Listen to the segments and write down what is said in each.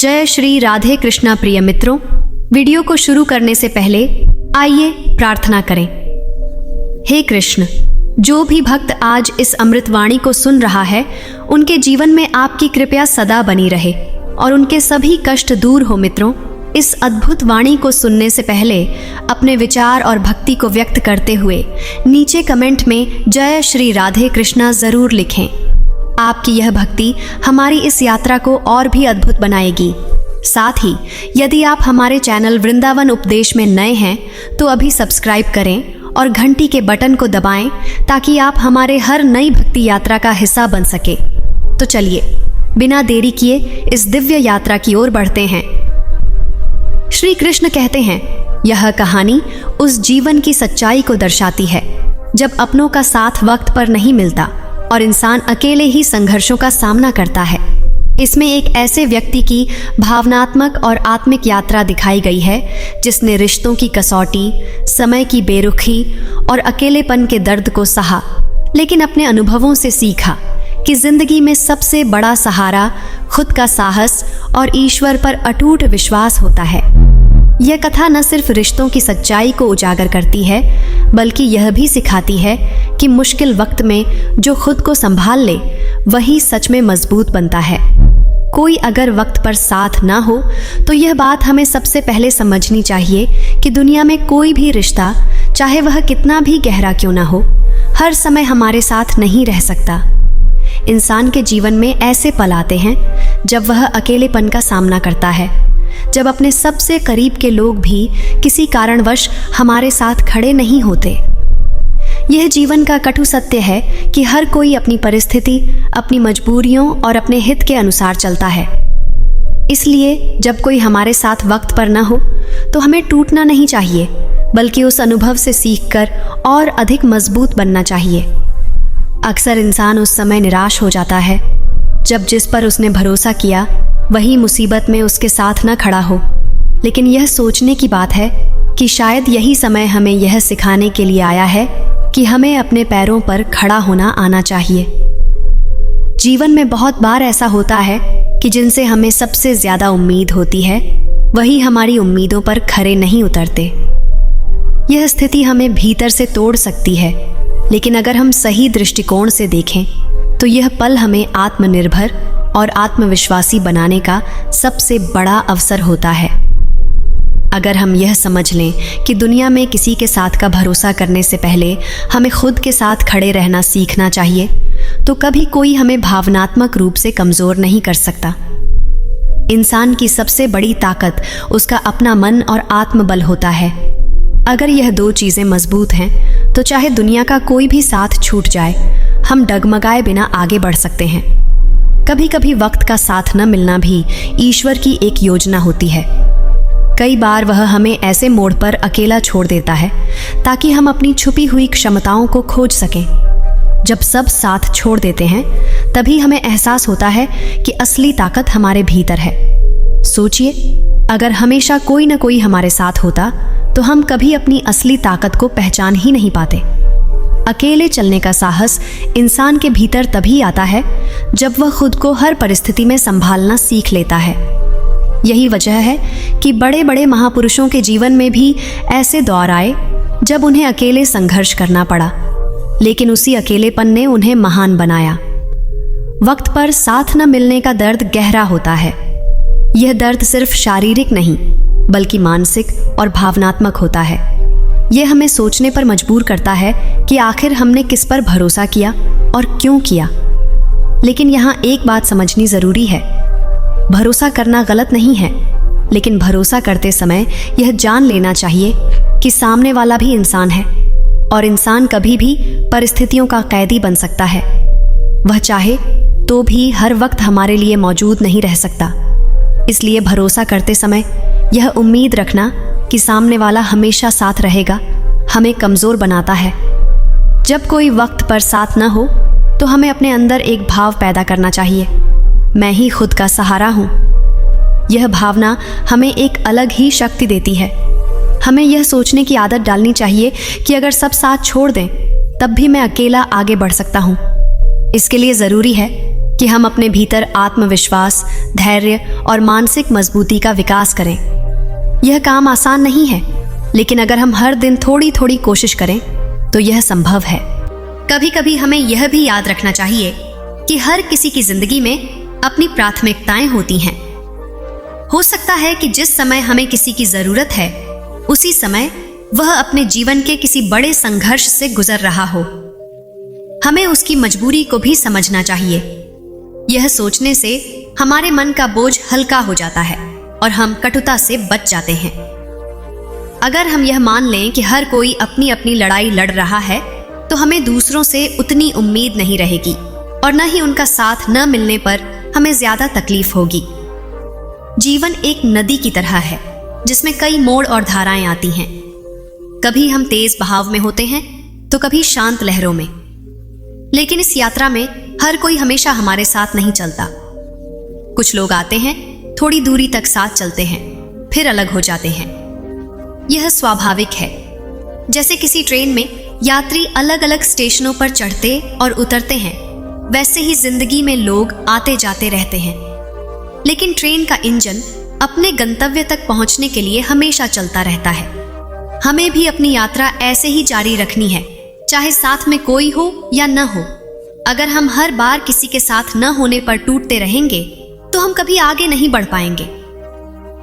जय श्री राधे कृष्णा। प्रिय मित्रों, वीडियो को शुरू करने से पहले आइए प्रार्थना करें। हे कृष्ण, जो भी भक्त आज इस अमृतवाणी को सुन रहा है, उनके जीवन में आपकी कृपा सदा बनी रहे और उनके सभी कष्ट दूर हो। मित्रों, इस अद्भुत वाणी को सुनने से पहले अपने विचार और भक्ति को व्यक्त करते हुए नीचे कमेंट में जय श्री राधे कृष्णा जरूर लिखें। आपकी यह भक्ति हमारी इस यात्रा को और भी अद्भुत बनाएगी। साथ ही यदि आप हमारे चैनल वृंदावन उपदेश में नए हैं तो अभी सब्सक्राइब करें और घंटी के बटन को दबाएं ताकि आप हमारे हर नई भक्ति यात्रा का हिस्सा बन सके। तो चलिए बिना देरी किए इस दिव्य यात्रा की ओर बढ़ते हैं। श्री कृष्ण कहते हैं, यह कहानी उस जीवन की सच्चाई को दर्शाती है जब अपनों का साथ वक्त पर नहीं मिलता और इंसान अकेले ही संघर्षों का सामना करता है। इसमें एक ऐसे व्यक्ति की भावनात्मक और आत्मिक यात्रा दिखाई गई है जिसने रिश्तों की कसौटी, समय की बेरुखी और अकेलेपन के दर्द को सहा, लेकिन अपने अनुभवों से सीखा कि जिंदगी में सबसे बड़ा सहारा खुद का साहस और ईश्वर पर अटूट विश्वास होता है। यह कथा न सिर्फ रिश्तों की सच्चाई को उजागर करती है, बल्कि यह भी सिखाती है कि मुश्किल वक्त में जो खुद को संभाल ले वही सच में मजबूत बनता है। कोई अगर वक्त पर साथ ना हो तो यह बात हमें सबसे पहले समझनी चाहिए कि दुनिया में कोई भी रिश्ता, चाहे वह कितना भी गहरा क्यों ना हो, हर समय हमारे साथ नहीं रह सकता। इंसान के जीवन में ऐसे पल आते हैं जब वह अकेलेपन का सामना करता है, जब अपने सबसे करीब के लोग भी किसी कारणवश हमारे साथ खड़े नहीं होते। यह जीवन का कटु सत्य है कि हर कोई अपनी परिस्थिति, अपनी मजबूरियों और अपने हित के अनुसार चलता है। इसलिए जब कोई हमारे साथ वक्त पर न हो तो हमें टूटना नहीं चाहिए, बल्कि उस अनुभव से सीखकर और अधिक मजबूत बनना चाहिए। अक्सर इंसान उस समय निराश हो जाता है जब जिस पर उसने भरोसा किया वही मुसीबत में उसके साथ न खड़ा हो। लेकिन यह सोचने की बात है कि शायद यही समय हमें यह सिखाने के लिए आया है कि हमें अपने पैरों पर खड़ा होना आना चाहिए। जीवन में बहुत बार ऐसा होता है कि जिनसे हमें सबसे ज्यादा उम्मीद होती है वही हमारी उम्मीदों पर खरे नहीं उतरते। यह स्थिति हमें भीतर से तोड़ सकती है, लेकिन अगर हम सही दृष्टिकोण से देखें तो यह पल हमें आत्मनिर्भर और आत्मविश्वासी बनाने का सबसे बड़ा अवसर होता है। अगर हम यह समझ लें कि दुनिया में किसी के साथ का भरोसा करने से पहले हमें खुद के साथ खड़े रहना सीखना चाहिए, तो कभी कोई हमें भावनात्मक रूप से कमजोर नहीं कर सकता। इंसान की सबसे बड़ी ताकत उसका अपना मन और आत्मबल होता है। अगर यह दो चीजें मजबूत हैं तो चाहे दुनिया का कोई भी साथ छूट जाए, हम डगमगाए बिना आगे बढ़ सकते हैं। कभी कभी वक्त का साथ न मिलना भी ईश्वर की एक योजना होती है। कई बार वह हमें ऐसे मोड़ पर अकेला छोड़ देता है ताकि हम अपनी छुपी हुई क्षमताओं को खोज सकें। जब सब साथ छोड़ देते हैं तभी हमें एहसास होता है कि असली ताकत हमारे भीतर है। सोचिए, अगर हमेशा कोई न कोई हमारे साथ होता तो हम कभी अपनी असली ताकत को पहचान ही नहीं पाते। अकेले चलने का साहस इंसान के भीतर तभी आता है जब वह खुद को हर परिस्थिति में संभालना सीख लेता है। यही वजह है कि बड़े बड़े महापुरुषों के जीवन में भी ऐसे दौर आए जब उन्हें अकेले संघर्ष करना पड़ा, लेकिन उसी अकेलेपन ने उन्हें महान बनाया। वक्त पर साथ न मिलने का दर्द गहरा होता है। यह दर्द सिर्फ शारीरिक नहीं बल्कि मानसिक और भावनात्मक होता है। यह हमें सोचने पर मजबूर करता है कि आखिर हमने किस पर भरोसा किया और क्यों किया। लेकिन यहाँ एक बात समझनी जरूरी है, भरोसा करना गलत नहीं है, लेकिन भरोसा करते समय यह जान लेना चाहिए कि सामने वाला भी इंसान है और इंसान कभी भी परिस्थितियों का कैदी बन सकता है। वह चाहे तो भी हर वक्त हमारे लिए मौजूद नहीं रह सकता। इसलिए भरोसा करते समय यह उम्मीद रखना कि सामने वाला हमेशा साथ रहेगा हमें कमजोर बनाता है। जब कोई वक्त पर साथ न हो तो हमें अपने अंदर एक भाव पैदा करना चाहिए, मैं ही खुद का सहारा हूं। यह भावना हमें एक अलग ही शक्ति देती है। हमें यह सोचने की आदत डालनी चाहिए कि अगर सब साथ छोड़ दें तब भी मैं अकेला आगे बढ़ सकता हूं। इसके लिए जरूरी है कि हम अपने भीतर आत्मविश्वास, धैर्य और मानसिक मजबूती का विकास करें। यह काम आसान नहीं है, लेकिन अगर हम हर दिन थोड़ी थोड़ी कोशिश करें तो यह संभव है। कभी कभी हमें यह भी याद रखना चाहिए कि हर किसी की जिंदगी में अपनी प्राथमिकताएं होती हैं। हो सकता है कि जिस समय हमें किसी की जरूरत है, उसी समय वह अपने जीवन के किसी बड़े संघर्ष से गुजर रहा हो। हमें उसकी मजबूरी को भी समझना चाहिए। यह सोचने से हमारे मन का बोझ हल्का हो जाता है और हम कटुता से बच जाते हैं। अगर हम यह मान लें कि हर कोई अपनी अपनी लड़ाई लड़ रहा है, तो हमें दूसरों से उतनी उम्मीद नहीं रहेगी और न ही उनका साथ न मिलने पर हमें ज्यादा तकलीफ होगी। जीवन एक नदी की तरह है जिसमें कई मोड़ और धाराएं आती हैं। कभी हम तेज बहाव में होते हैं तो कभी शांत लहरों में। लेकिन इस यात्रा में हर कोई हमेशा हमारे साथ नहीं चलता। कुछ लोग आते हैं, थोड़ी दूरी तक साथ चलते हैं, फिर अलग हो जाते हैं। यह स्वाभाविक है। जैसे किसी ट्रेन में यात्री अलग अलग स्टेशनों पर चढ़ते और उतरते हैं, वैसे ही जिंदगी में लोग आते जाते रहते हैं। लेकिन ट्रेन का इंजन अपने गंतव्य तक पहुंचने के लिए हमेशा चलता रहता है। हमें भी अपनी यात्रा ऐसे ही जारी रखनी है, चाहे साथ में कोई हो या न हो। अगर हम हर बार किसी के साथ न होने पर टूटते रहेंगे तो हम कभी आगे नहीं बढ़ पाएंगे।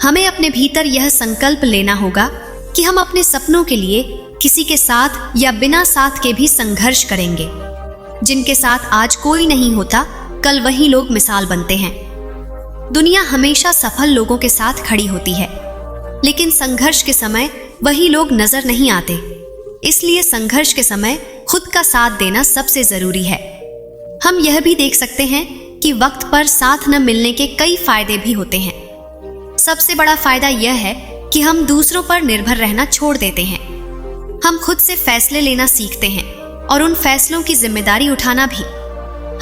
हमें अपने भीतर यह संकल्प लेना होगा कि हम अपने सपनों के लिए किसी के साथ या बिना साथ के भी संघर्ष करेंगे। जिनके साथ आज कोई नहीं होता, कल वही लोग मिसाल बनते हैं। दुनिया हमेशा सफल लोगों के साथ खड़ी होती है, लेकिन संघर्ष के समय वही लोग नजर नहीं आते। इसलिए संघर्ष के समय खुद का साथ देना सबसे जरूरी है। हम यह भी देख सकते हैं कि वक्त पर साथ न मिलने के कई फायदे भी होते हैं। सबसे बड़ा फायदा यह है कि हम दूसरों पर निर्भर रहना छोड़ देते हैं। हम खुद से फैसले लेना सीखते हैं और उन फैसलों की जिम्मेदारी उठाना भी।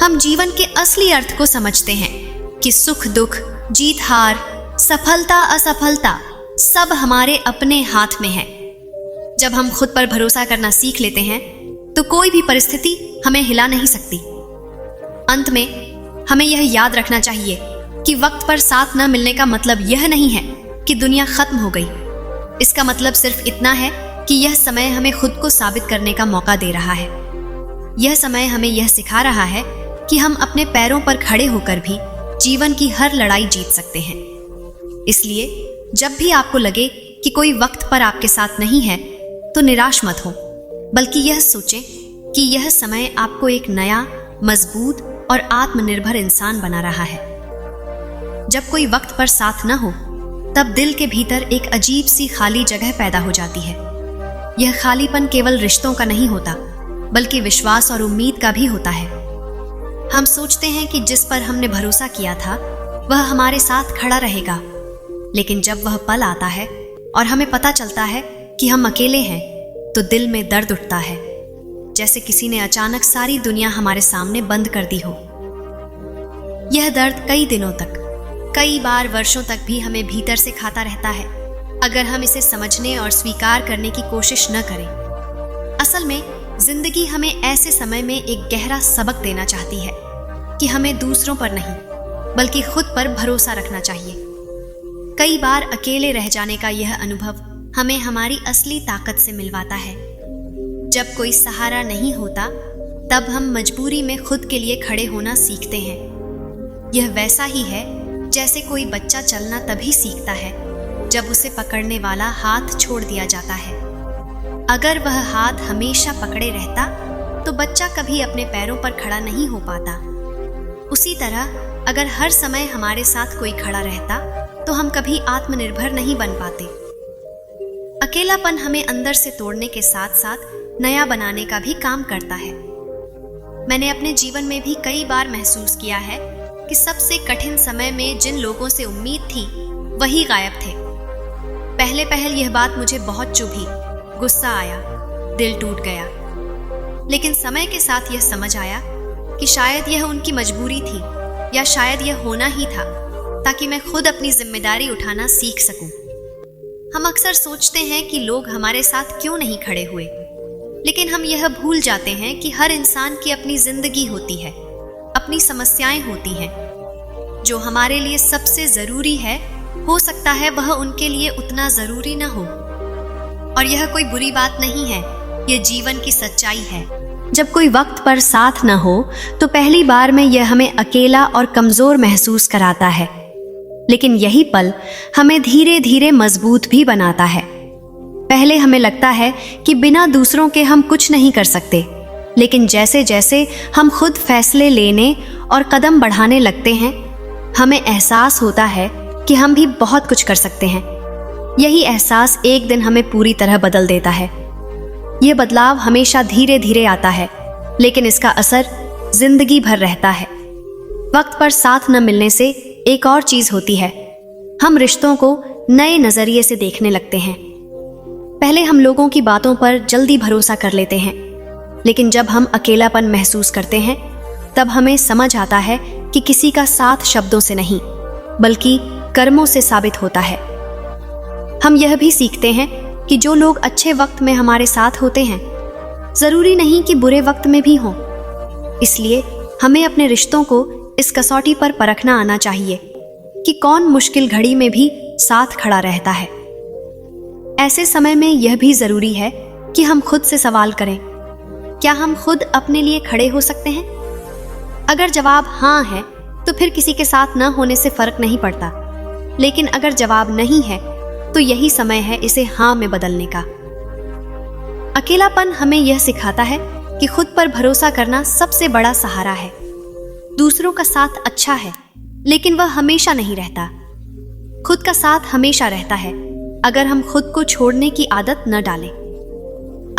हम जीवन के असली अर्थ को समझते हैं कि सुख दुख, जीत हार, सफलता असफलता सब हमारे अपने हाथ में है। जब हम खुद पर भरोसा करना सीख लेते हैं तो कोई भी परिस्थिति हमें हिला नहीं सकती। अंत में हमें यह याद रखना चाहिए कि वक्त पर साथ न मिलने का मतलब यह नहीं है कि दुनिया खत्म हो गई। इसका मतलब सिर्फ इतना है कि यह समय हमें खुद को साबित करने का मौका दे रहा है। यह समय हमें यह सिखा रहा है कि हम अपने पैरों पर खड़े होकर भी जीवन की हर लड़ाई जीत सकते हैं। इसलिए जब भी आपको लगे कि कोई वक्त पर आपके साथ नहीं है, तो निराश मत हो, बल्कि यह सोचें कि यह समय आपको एक नया, मजबूत और आत्मनिर्भर इंसान बना रहा है। जब कोई वक्त पर साथ न हो, तब दिल के भीतर एक अजीब सी खाली जगह पैदा हो जाती है। यह खालीपन केवल रिश्तों का नहीं होता, बल्कि विश्वास और उम्मीद का भी होता है। हम सोचते हैं कि जिस पर हमने भरोसा किया था वह हमारे साथ खड़ा रहेगा, लेकिन जब वह पल आता है और हमें पता चलता है कि हम अकेले हैं, तो दिल में दर्द उठता है, जैसे किसी ने अचानक सारी दुनिया हमारे सामने बंद कर दी हो। यह दर्द कई दिनों तक, कई बार वर्षों तक भी हमें भीतर से खाता रहता है, अगर हम इसे समझने और स्वीकार करने की कोशिश न करें। असल में जिंदगी हमें ऐसे समय में एक गहरा सबक देना चाहती है कि हमें दूसरों पर नहीं, बल्कि खुद पर भरोसा रखना चाहिए। कई बार अकेले रह जाने का यह अनुभव हमें हमारी असली ताकत से मिलवाता है। जब कोई सहारा नहीं होता, तब हम मजबूरी में खुद के लिए खड़े होना सीखते हैं। यह वैसा ही है जैसे कोई बच्चा चलना तभी सीखता है जब उसे पकड़ने वाला हाथ छोड़ दिया जाता है। अगर वह हाथ हमेशा पकड़े रहता, तो बच्चा कभी अपने पैरों पर खड़ा नहीं हो पाता। उसी तरह अगर हर समय हमारे साथ कोई खड़ा रहता, तो हम कभी आत्मनिर्भर नहीं बन पाते। अकेलापन हमें अंदर से तोड़ने के साथ साथ नया बनाने का भी काम करता है। मैंने अपने जीवन में भी कई बार महसूस किया है कि सबसे कठिन समय में जिन लोगों से उम्मीद थी, वही गायब थे। पहले यह बात मुझे बहुत चुभी, गुस्सा आया, दिल टूट गया। लेकिन समय के साथ यह समझ आया कि शायद यह उनकी मजबूरी थी, या शायद यह होना ही था, ताकि मैं खुद अपनी जिम्मेदारी उठाना सीख सकूं। हम अक्सर सोचते हैं कि लोग हमारे साथ क्यों नहीं खड़े हुए, लेकिन हम यह भूल जाते हैं कि हर इंसान की अपनी जिंदगी होती है, अपनी समस्याएं होती हैं। जो हमारे लिए सबसे जरूरी है, हो सकता है वह उनके लिए उतना जरूरी न हो। और यह कोई बुरी बात नहीं है, यह जीवन की सच्चाई है। जब कोई वक्त पर साथ न हो तो पहली बार में यह हमें अकेला और कमजोर महसूस कराता है, लेकिन यही पल हमें धीरे धीरे मजबूत भी बनाता है। पहले हमें लगता है कि बिना दूसरों के हम कुछ नहीं कर सकते, लेकिन जैसे जैसे हम खुद फैसले लेने और कदम बढ़ाने लगते हैं, हमें एहसास होता है कि हम भी बहुत कुछ कर सकते हैं। यही एहसास एक दिन हमें पूरी तरह बदल देता है। यह बदलाव हमेशा धीरे धीरे आता है, लेकिन इसका असर जिंदगी भर रहता है। वक्त पर साथ न मिलने से एक और चीज होती है, हम रिश्तों को नए नजरिए से देखने लगते हैं। पहले हम लोगों की बातों पर जल्दी भरोसा कर लेते हैं, लेकिन जब हम अकेलापन महसूस करते हैं, तब हमें समझ आता है कि किसी का साथ शब्दों से नहीं, बल्कि कर्मों से साबित होता है। हम यह भी सीखते हैं कि जो लोग अच्छे वक्त में हमारे साथ होते हैं, जरूरी नहीं कि बुरे वक्त में भी हों। इसलिए हमें अपने रिश्तों को इस कसौटी पर परखना आना चाहिए कि कौन मुश्किल घड़ी में भी साथ खड़ा रहता है। ऐसे समय में यह भी जरूरी है कि हम खुद से सवाल करें, क्या हम खुद अपने लिए खड़े हो सकते हैं? अगर जवाब हाँ है तो फिर किसी के साथ न होने से फर्क नहीं पड़ता, लेकिन अगर जवाब नहीं है तो यही समय है इसे हाँ में बदलने का। अकेलापन हमें यह सिखाता है कि खुद पर भरोसा करना सबसे बड़ा सहारा है। दूसरों का साथ अच्छा है, लेकिन वह हमेशा नहीं रहता। खुद का साथ हमेशा रहता है, अगर हम खुद को छोड़ने की आदत न डालें।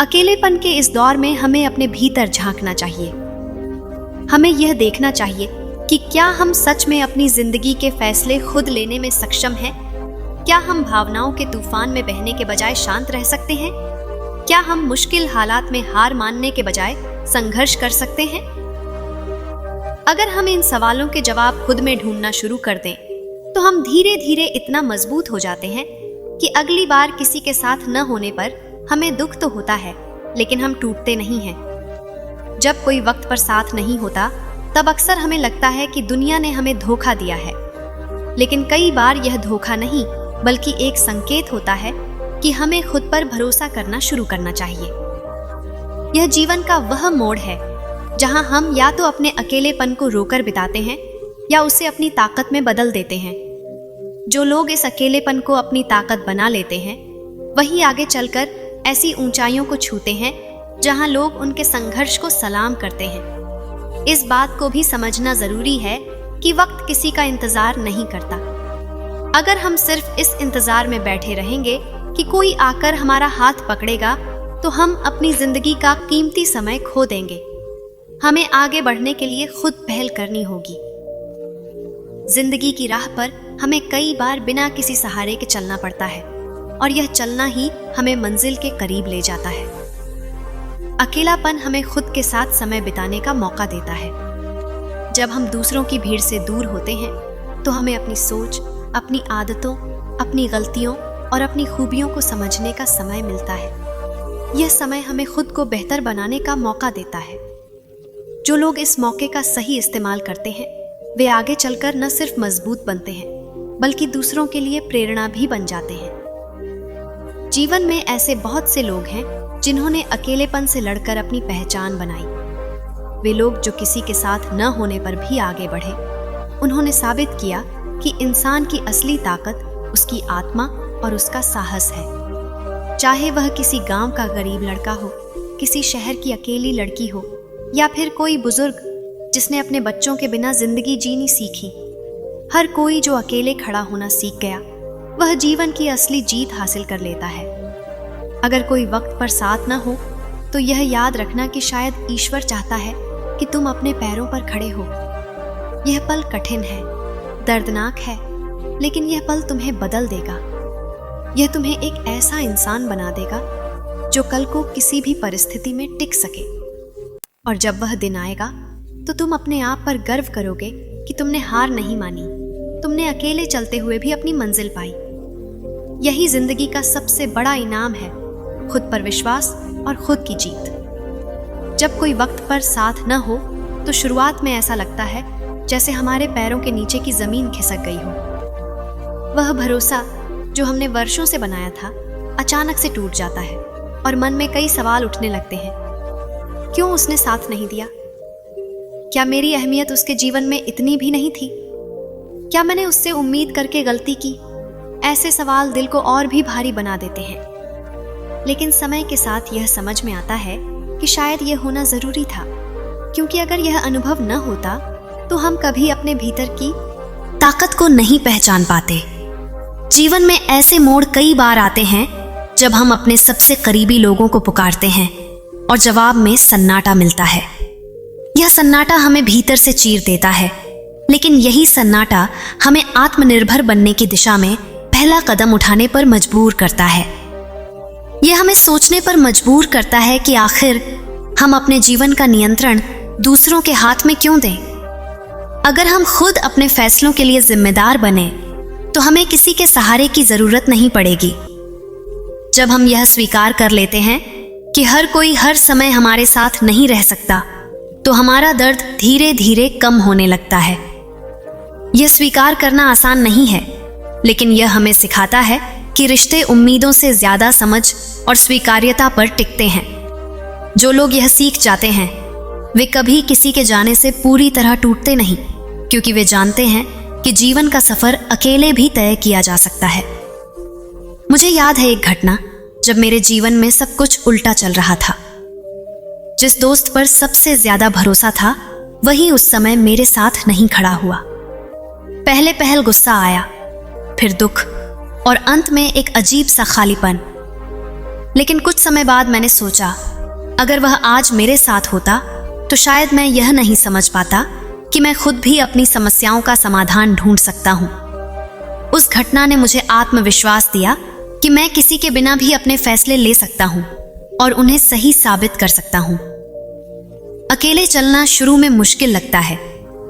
अकेलेपन के इस दौर में हमें अपने भीतर झांकना चाहिए। हमें यह देखना चाहिए कि क्या हम सच में अपनी जिंदगी के फैसले खुद लेने में सक्षम हैं? क्या हम भावनाओं के तूफान में बहने के बजाय शांत रह सकते हैं? क्या हम मुश्किल हालात में हार मानने के बजाय संघर्ष कर सकते हैं? अगर हम इन सवालों के जवाब खुद में ढूंढना शुरू कर दें, तो हम धीरे धीरे इतना मजबूत हो जाते हैं कि अगली बार किसी के साथ न होने पर हमें दुख तो होता है, लेकिन हम टूटते नहीं हैं। जब कोई वक्त पर साथ नहीं होता, तब अक्सर हमें लगता है कि दुनिया ने हमें धोखा दिया है, लेकिन कई बार यह धोखा नहीं, बल्कि एक संकेत होता है कि हमें खुद पर भरोसा करना शुरू करना चाहिए। यह जीवन का वह मोड़ है जहां हम या तो अपने अकेलेपन को रोकर बिताते हैं या उसे अपनी ताकत में बदल देते हैं। जो लोग इस अकेलेपन को अपनी ताकत बना लेते हैं, वही आगे चलकर ऐसी ऊंचाइयों को छूते हैं जहां लोग उनके संघर्ष को सलाम करते हैं। इस बात को भी समझना जरूरी है कि वक्त किसी का इंतजार नहीं करता। अगर हम सिर्फ इस इंतजार में बैठे रहेंगे कि कोई आकर हमारा हाथ पकड़ेगा, तो हम अपनी जिंदगी का कीमती समय खो देंगे। हमें आगे बढ़ने के लिए खुद पहल करनी होगी। जिंदगी की राह पर हमें कई बार बिना किसी सहारे के चलना पड़ता है, और यह चलना ही हमें मंजिल के करीब ले जाता है। अकेलापन हमें खुद के साथ समय बिताने का मौका देता है। जब हम दूसरों की भीड़ से दूर होते हैं, तो हमें अपनी सोच, अपनी आदतों, अपनी गलतियों और अपनी खूबियों को समझने का समय मिलता है। यह समय हमें खुद को बेहतर बनाने का मौका देता है। जो लोग इस मौके का सही इस्तेमाल करते हैं, वे आगे चलकर न सिर्फ मजबूत बनते हैं, बल्कि दूसरों के लिए प्रेरणा भी बन जाते हैं। जीवन में ऐसे बहुत से लोग हैं जिन्होंने अकेलेपन से लड़कर अपनी पहचान बनाई। वे लोग जो किसी के साथ न होने पर भी आगे बढ़े। उन्होंने साबित किया कि इंसान की असली ताकत उसकी आत्मा और उसका साहस है। चाहे वह किसी गांव का गरीब लड़का हो, किसी शहर की अकेली लड़की हो, या फिर कोई बुजुर्ग जिसने अपने बच्चों के बिना जिंदगी जीनी सीखी। हर कोई जो अकेले खड़ा होना सीख गया, वह जीवन की असली जीत हासिल कर लेता है। अगर कोई वक्त पर साथ न हो, तो यह याद रखना कि शायद ईश्वर चाहता है कि तुम अपने पैरों पर खड़े हो। यह पल कठिन है, दर्दनाक है, लेकिन यह पल तुम्हें बदल देगा। यह तुम्हें एक ऐसा इंसान बना देगा जो कल को किसी भी परिस्थिति में टिक सके। और जब वह दिन आएगा, तो तुम अपने आप पर गर्व करोगे कि तुमने हार नहीं मानी। तुमने अकेले चलते हुए भी अपनी मंजिल पाई। यही जिंदगी का सबसे बड़ा इनाम है, खुद पर विश्वास और खुद की जीत। जब कोई वक्त पर साथ न हो, तो शुरुआत में ऐसा लगता है जैसे हमारे पैरों के नीचे की जमीन खिसक गई हो। वह भरोसा जो हमने वर्षों से बनाया था अचानक से टूट जाता है और मन में कई सवाल उठने लगते हैं। क्यों उसने साथ नहीं दिया? क्या मेरी अहमियत उसके जीवन में इतनी भी नहीं थी? क्या मैंने उससे उम्मीद करके गलती की? ऐसे सवाल दिल को और भी भारी बना देते हैं। लेकिन समय के साथ यह समझ में आता है कि शायद यह होना जरूरी था, क्योंकि अगर यह अनुभव न होता तो हम कभी अपने भीतर की ताकत को नहीं पहचान पाते। जीवन में ऐसे मोड़ कई बार आते हैं जब हम अपने सबसे करीबी लोगों को पुकारते हैं और जवाब में सन्नाटा मिलता है। यह सन्नाटा हमें भीतर से चीर देता है, लेकिन यही सन्नाटा हमें आत्मनिर्भर बनने की दिशा में पहला कदम उठाने पर मजबूर करता है। यह हमें सोचने पर मजबूर करता है कि आखिर हम अपने जीवन का नियंत्रण दूसरों के हाथ में क्यों दें? अगर हम खुद अपने फैसलों के लिए जिम्मेदार बने तो हमें किसी के सहारे की जरूरत नहीं पड़ेगी। जब हम यह स्वीकार कर लेते हैं कि हर कोई हर समय हमारे साथ नहीं रह सकता, तो हमारा दर्द धीरे धीरे कम होने लगता है। यह स्वीकार करना आसान नहीं है, लेकिन यह हमें सिखाता है कि रिश्ते उम्मीदों से ज्यादा समझ और स्वीकार्यता पर टिकते हैं। जो लोग यह सीख जाते हैं वे कभी किसी के जाने से पूरी तरह टूटते नहीं, क्योंकि वे जानते हैं कि जीवन का सफर अकेले भी तय किया जा सकता है। मुझे याद है एक घटना जब मेरे जीवन में सब कुछ उल्टा चल रहा था। जिस दोस्त पर सबसे ज्यादा भरोसा था वही उस समय मेरे साथ नहीं खड़ा हुआ। पहले पहल गुस्सा आया, फिर दुख और अंत में एक अजीब सा खालीपन। लेकिन कुछ समय बाद मैंने सोचा, अगर वह आज मेरे साथ होता तो शायद मैं यह नहीं समझ पाता कि मैं खुद भी अपनी समस्याओं का समाधान ढूंढ सकता हूं। उस घटना ने मुझे आत्मविश्वास दिया कि मैं किसी के बिना भी अपने फैसले ले सकता हूं और उन्हें सही साबित कर सकता हूं। अकेले चलना शुरू में मुश्किल लगता है,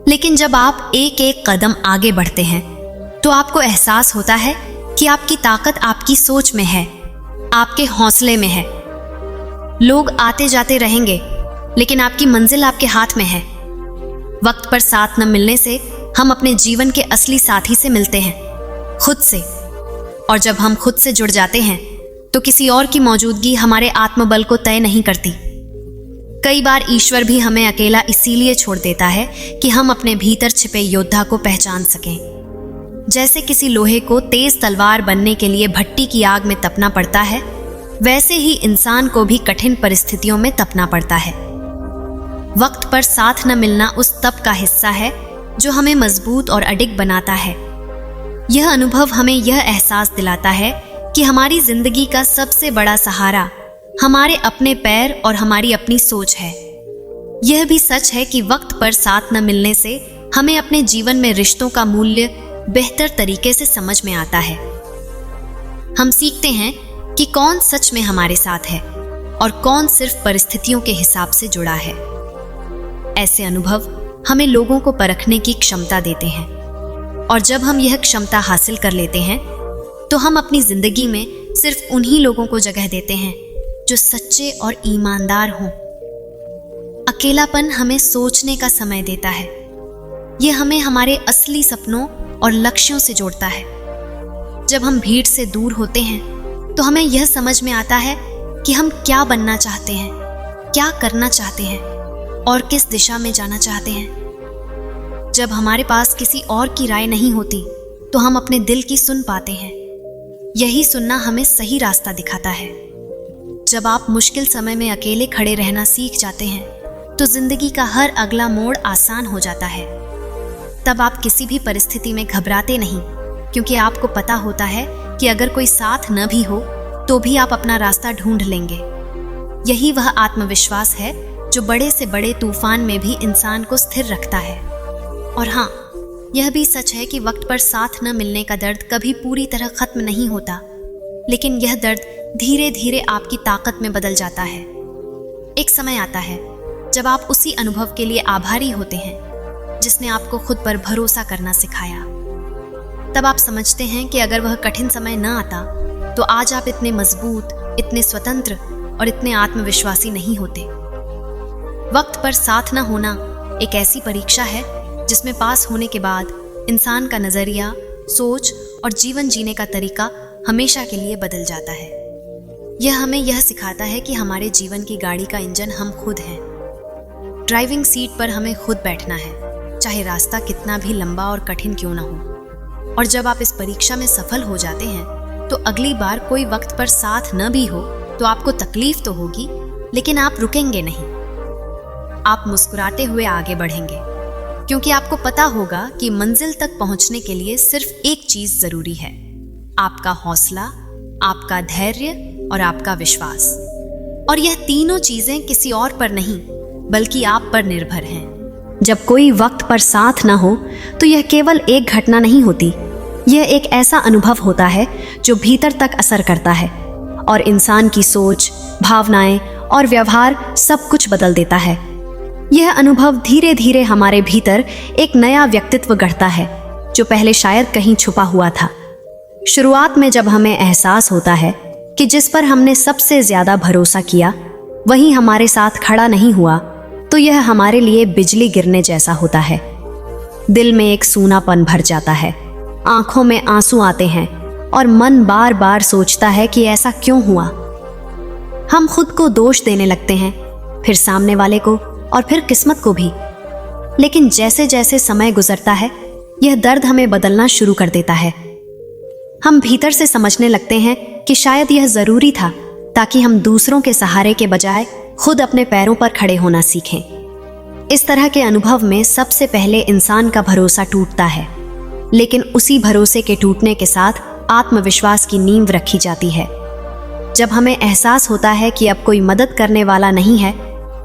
लेकिन जब आप एक एक कदम आगे बढ़ते हैं तो आपको एहसास होता है कि आपकी ताकत आपकी सोच में है, आपके हौसले में है। लोग आते जाते रहेंगे, लेकिन आपकी मंजिल आपके हाथ में है। वक्त पर साथ न मिलने से हम अपने जीवन के असली साथी से मिलते हैं, खुद से। और जब हम खुद से जुड़ जाते हैं तो किसी और की मौजूदगी हमारे आत्मबल को तय नहीं करती। कई बार ईश्वर भी हमें अकेला इसीलिए छोड़ देता है कि हम अपने भीतर छिपे योद्धा को पहचान सकें। जैसे किसी लोहे को तेज तलवार बनने के लिए भट्टी की आग में तपना पड़ता है, वैसे ही इंसान को भी कठिन परिस्थितियों में तपना पड़ता है। वक्त पर साथ न मिलना उस तप का हिस्सा है जो हमें मजबूत और अडिग बनाता है। यह अनुभव हमें यह एहसास दिलाता है कि हमारी जिंदगी का सबसे बड़ा सहारा हमारे अपने पैर और हमारी अपनी सोच है। यह भी सच है कि वक्त पर साथ न मिलने से हमें अपने जीवन में रिश्तों का मूल्य बेहतर तरीके से समझ में आता है। हम सीखते हैं कि कौन सच में हमारे साथ है और कौन सिर्फ परिस्थितियों के हिसाब से जुड़ा है। ऐसे अनुभव हमें लोगों को परखने की क्षमता देते हैं, और जब हम यह क्षमता हासिल कर लेते हैं तो हम अपनी जिंदगी में सिर्फ उन्हीं लोगों को जगह देते हैं जो सच्चे और ईमानदार हों। अकेलापन हमें सोचने का समय देता है। यह हमें हमारे असली सपनों और लक्ष्यों से जोड़ता है। जब हम भीड़ से दूर होते हैं तो हमें यह समझ में आता है कि हम क्या बनना चाहते हैं, क्या करना चाहते हैं और किस दिशा में जाना चाहते हैं। जब हमारे पास किसी और की राय नहीं होती तो हम अपने दिल की सुन पाते हैं। यही सुनना हमें सही रास्ता दिखाता है। जब आप मुश्किल समय में अकेले खड़े रहना सीख जाते हैं तो जिंदगी का हर अगला मोड़ आसान हो जाता है। तब आप किसी भी परिस्थिति में घबराते नहीं, क्योंकि आपको पता होता है कि अगर कोई साथ न भी हो तो भी आप अपना रास्ता ढूंढ लेंगे। यही वह आत्मविश्वास है जो बड़े से बड़े तूफान में भी इंसान को स्थिर रखता है। और हाँ, यह भी सच है कि वक्त पर साथ न मिलने का दर्द कभी पूरी तरह खत्म नहीं होता, लेकिन यह दर्द धीरे धीरे आपकी ताकत में बदल जाता है। एक समय आता है जब आप उसी अनुभव के लिए आभारी होते हैं जिसने आपको खुद पर भरोसा करना सिखाया। तब आप समझते हैं कि अगर वह कठिन समय न आता तो आज आप इतने मजबूत, इतने स्वतंत्र और इतने आत्मविश्वासी नहीं होते। वक्त पर साथ न होना एक ऐसी परीक्षा है जिसमें पास होने के बाद इंसान का नजरिया, सोच और जीवन जीने का तरीका हमेशा के लिए बदल जाता है। यह हमें यह सिखाता है कि हमारे जीवन की गाड़ी का इंजन हम खुद हैं। ड्राइविंग सीट पर हमें खुद बैठना है, चाहे रास्ता कितना भी लंबा और कठिन क्यों ना हो। और जब आप इस परीक्षा में सफल हो जाते हैं तो अगली बार कोई वक्त पर साथ न भी हो तो आपको तकलीफ तो होगी, लेकिन आप रुकेंगे नहीं। आप मुस्कुराते हुए आगे बढ़ेंगे, क्योंकि आपको पता होगा कि मंजिल तक पहुंचने के लिए सिर्फ एक चीज जरूरी है, आपका हौसला, आपका धैर्य और आपका विश्वास। और यह तीनों चीजें किसी और पर नहीं बल्कि आप पर निर्भर हैं। जब कोई वक्त पर साथ ना हो तो यह केवल एक घटना नहीं होती, यह एक ऐसा अनुभव होता है जो भीतर तक असर करता है और इंसान की सोच, भावनाएं और व्यवहार सब कुछ बदल देता है। यह अनुभव धीरे धीरे हमारे भीतर एक नया व्यक्तित्व गढ़ता है जो पहले शायद कहीं छुपा हुआ था। शुरुआत में जब हमें एहसास होता है कि जिस पर हमने सबसे ज्यादा भरोसा किया वही हमारे साथ खड़ा नहीं हुआ, तो यह हमारे लिए बिजली गिरने जैसा होता है। दिल में एक सूनापन भर जाता है, आंखों में आंसू आते हैं और मन बार बार सोचता है कि ऐसा क्यों हुआ। हम खुद को दोष देने लगते हैं, फिर सामने वाले को और फिर किस्मत को भी। लेकिन जैसे जैसे समय गुजरता है यह दर्द हमें बदलना शुरू कर देता है। हम भीतर से समझने लगते हैं कि शायद यह जरूरी था ताकि हम दूसरों के सहारे के बजाय खुद अपने पैरों पर खड़े होना सीखें। इस तरह के अनुभव में सबसे पहले इंसान का भरोसा टूटता है, लेकिन उसी भरोसे के टूटने के साथ आत्मविश्वास की नींव रखी जाती है। जब हमें एहसास होता है कि अब कोई मदद करने वाला नहीं है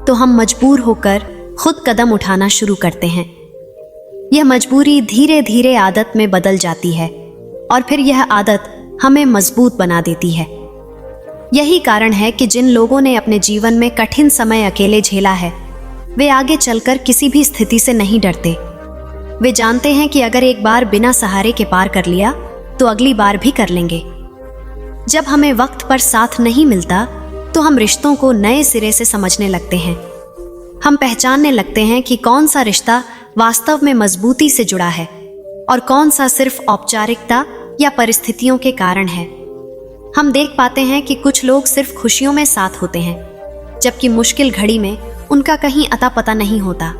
तो हम मजबूर होकर खुद कदम उठाना शुरू करते हैं। यह मजबूरी धीरे धीरे आदत में बदल जाती है और फिर यह आदत हमें मजबूत बना देती है। यही कारण है कि जिन लोगों ने अपने जीवन में कठिन समय अकेले झेला है वे आगे चलकर किसी भी स्थिति से नहीं डरते। वे जानते हैं कि अगर एक बार बिना सहारे के पार कर लिया तो अगली बार भी कर लेंगे। जब हमें वक्त पर साथ नहीं मिलता तो हम रिश्तों को नए सिरे से समझने लगते हैं। हम पहचानने लगते हैं कि कौन सा रिश्ता वास्तव में मजबूती से जुड़ा है और कौन सा सिर्फ औपचारिकता या परिस्थितियों के कारण है। हम देख पाते हैं कि कुछ लोग सिर्फ खुशियों में साथ होते हैं, जबकि मुश्किल घड़ी में उनका कहीं अता पता नहीं होता।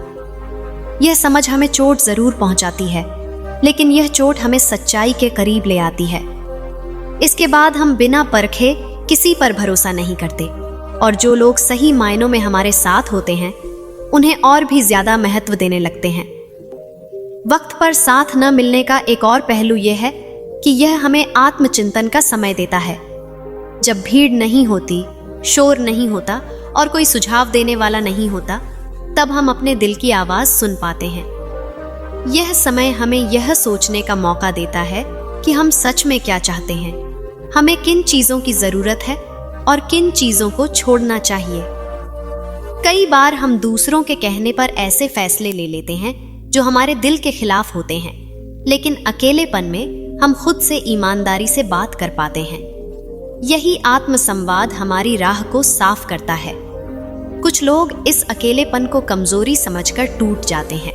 यह समझ हमें चोट जरूर पहुंचाती है, लेकिन यह चोट हमें सच्चाई के करीब ले आती है। इसके बाद हम बिना परखे किसी पर भरोसा नहीं करते और जो लोग सही मायनों में हमारे साथ होते हैं उन्हें और भी ज्यादा महत्व देने लगते हैं। वक्त पर साथ न मिलने का एक और पहलू यह है कि यह हमें आत्मचिंतन का समय देता है। जब भीड़ नहीं होती, शोर नहीं होता और कोई सुझाव देने वाला नहीं होता, तब हम अपने दिल की आवाज सुन पाते हैं। यह समय हमें यह सोचने का मौका देता है कि हम सच में क्या चाहते हैं, हमें किन चीजों की जरूरत है और किन चीजों को छोड़ना चाहिए। कई बार हम दूसरों के कहने पर ऐसे फैसले ले लेते हैं जो हमारे दिल के खिलाफ होते हैं, लेकिन अकेलेपन में हम खुद से ईमानदारी से बात कर पाते हैं। यही आत्मसंवाद हमारी राह को साफ करता है। कुछ लोग इस अकेलेपन को कमजोरी समझकर टूट जाते हैं,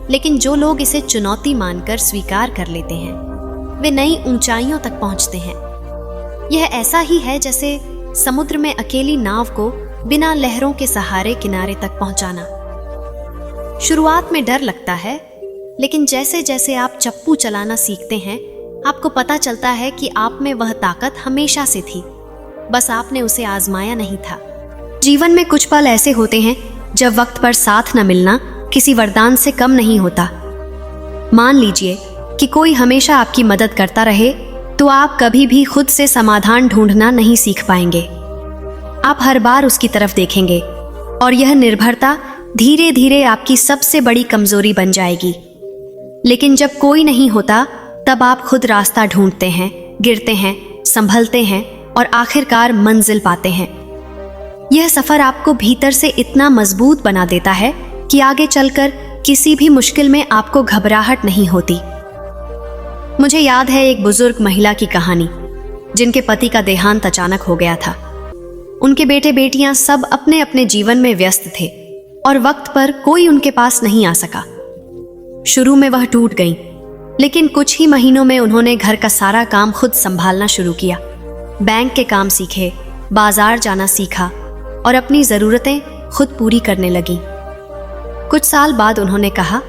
लेकिन जो लोग इसे चुनौती मानकर स्वीकार कर लेते हैं वे नई ऊंचाइयों तक पहुंचते हैं। यह ऐसा ही है जैसे समुद्र में अकेली नाव को बिना लहरों के सहारे किनारे तक पहुंचाना। शुरुआत में डर लगता है, लेकिन जैसे जैसे आप चप्पू चलाना सीखते हैं आपको पता चलता है कि आप में वह ताकत हमेशा से थी, बस आपने उसे आजमाया नहीं था। जीवन में कुछ पल ऐसे होते हैं जब वक्त पर साथ न मिलना किसी वरदान से कम नहीं होता। मान लीजिए कि कोई हमेशा आपकी मदद करता रहे तो आप कभी भी खुद से समाधान ढूंढना नहीं सीख पाएंगे। आप हर बार उसकी तरफ देखेंगे और यह निर्भरता धीरे धीरे आपकी सबसे बड़ी कमजोरी बन जाएगी। लेकिन जब कोई नहीं होता तब आप खुद रास्ता ढूंढते हैं, गिरते हैं, संभलते हैं और आखिरकार मंजिल पाते हैं। यह सफर आपको भीतर से इतना मजबूत बना देता है कि आगे चलकर किसी भी मुश्किल में आपको घबराहट नहीं होती। मुझे याद है एक बुजुर्ग महिला की कहानी जिनके पति का देहांत अचानक हो गया था। उनके बेटे बेटियां सब अपने अपने जीवन में व्यस्त थे, और वक्त पर कोई उनके पास नहीं आ सका। शुरू में वह टूट गईं, लेकिन कुछ ही महीनों में उन्होंने घर का सारा काम खुद संभालना शुरू किया। बैंक के काम सीखे, बाजार जाना सीखा और अपनी ज़रूरतें खुद पूरी करने लगी। कुछ साल बाद उन्होंने कहा,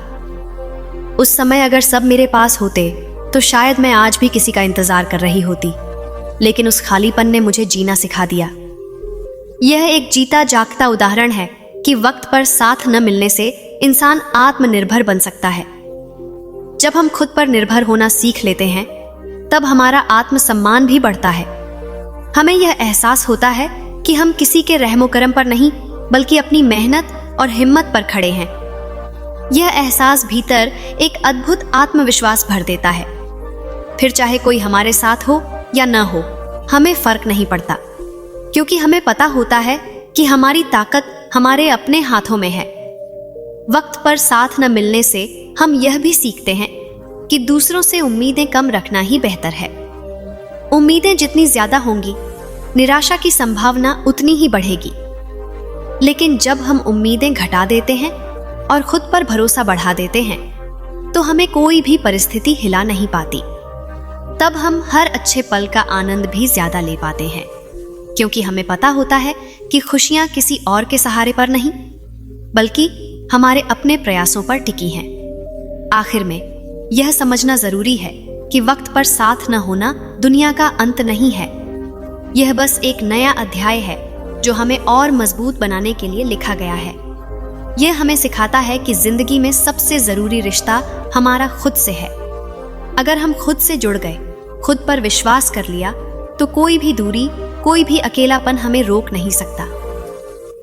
उस समय अगर सब मेरे पास होते तो शायद मैं आज भी किसी का इंतजार कर रही होती, लेकिन उस खालीपन ने मुझे जीना सिखा दिया। यह एक जीता जागता उदाहरण है कि वक्त पर साथ न मिलने से इंसान आत्मनिर्भर बन सकता है। जब हम खुद पर निर्भर होना सीख लेते हैं, तब हमारा आत्मसम्मान भी बढ़ता है। हमें यह एहसास होता है कि हम किसी के रहमो करम पर नहीं, बल्कि अपनी मेहनत और हिम्मत पर खड़े हैं। यह एहसास भीतर एक अद्भुत आत्मविश्वास भर देता है। फिर चाहे कोई हमारे साथ हो या न हो, हमें फर्क नहीं पड़ता, क्योंकि हमें पता होता है कि हमारी ताकत हमारे अपने हाथों में है। वक्त पर साथ न मिलने से हम यह भी सीखते हैं कि दूसरों से उम्मीदें कम रखना ही बेहतर है। उम्मीदें जितनी ज्यादा होंगी, निराशा की संभावना उतनी ही बढ़ेगी। लेकिन जब हम उम्मीदें घटा देते हैं और खुद पर भरोसा बढ़ा देते हैं, तो हमें कोई भी परिस्थिति हिला नहीं पाती। तब हम हर अच्छे पल का आनंद भी ज्यादा ले पाते हैं, क्योंकि हमें पता होता है कि खुशियां किसी और के सहारे पर नहीं, बल्कि हमारे अपने प्रयासों पर टिकी हैं। आखिर में यह समझना जरूरी है कि वक्त पर साथ न होना दुनिया का अंत नहीं है। यह बस एक नया अध्याय है जो हमें और मजबूत बनाने के लिए लिखा गया है। यह हमें सिखाता है कि जिंदगी में सबसे जरूरी रिश्ता हमारा खुद से है। अगर हम खुद से जुड़ गए, खुद पर विश्वास कर लिया, तो कोई भी दूरी, कोई भी अकेलापन हमें रोक नहीं सकता।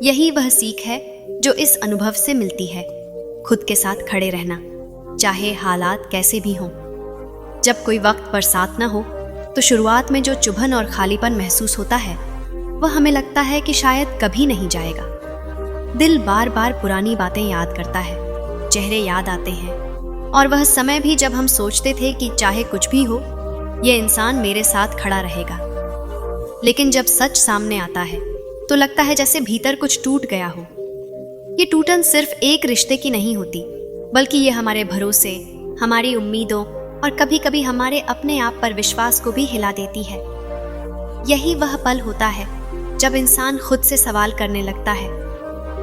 यही वह सीख है जो इस अनुभव से मिलती है, खुद के साथ खड़े रहना, चाहे हालात कैसे भी हों। जब कोई वक्त पर साथ न हो, तो शुरुआत में जो चुभन और खालीपन महसूस होता है, वह हमें लगता है कि शायद कभी नहीं जाएगा। दिल बार बार पुरानी बातें याद करता है, चेहरे याद आते हैं, और वह समय भी जब हम सोचते थे कि चाहे कुछ भी हो, यह इंसान मेरे साथ खड़ा रहेगा। लेकिन जब सच सामने आता है, तो लगता है जैसे भीतर कुछ टूट गया हो। ये टूटन सिर्फ एक रिश्ते की नहीं होती, बल्कि ये हमारे भरोसे, हमारी उम्मीदों और कभी कभी हमारे अपने आप पर विश्वास को भी हिला देती है। यही वह पल होता है जब इंसान खुद से सवाल करने लगता है,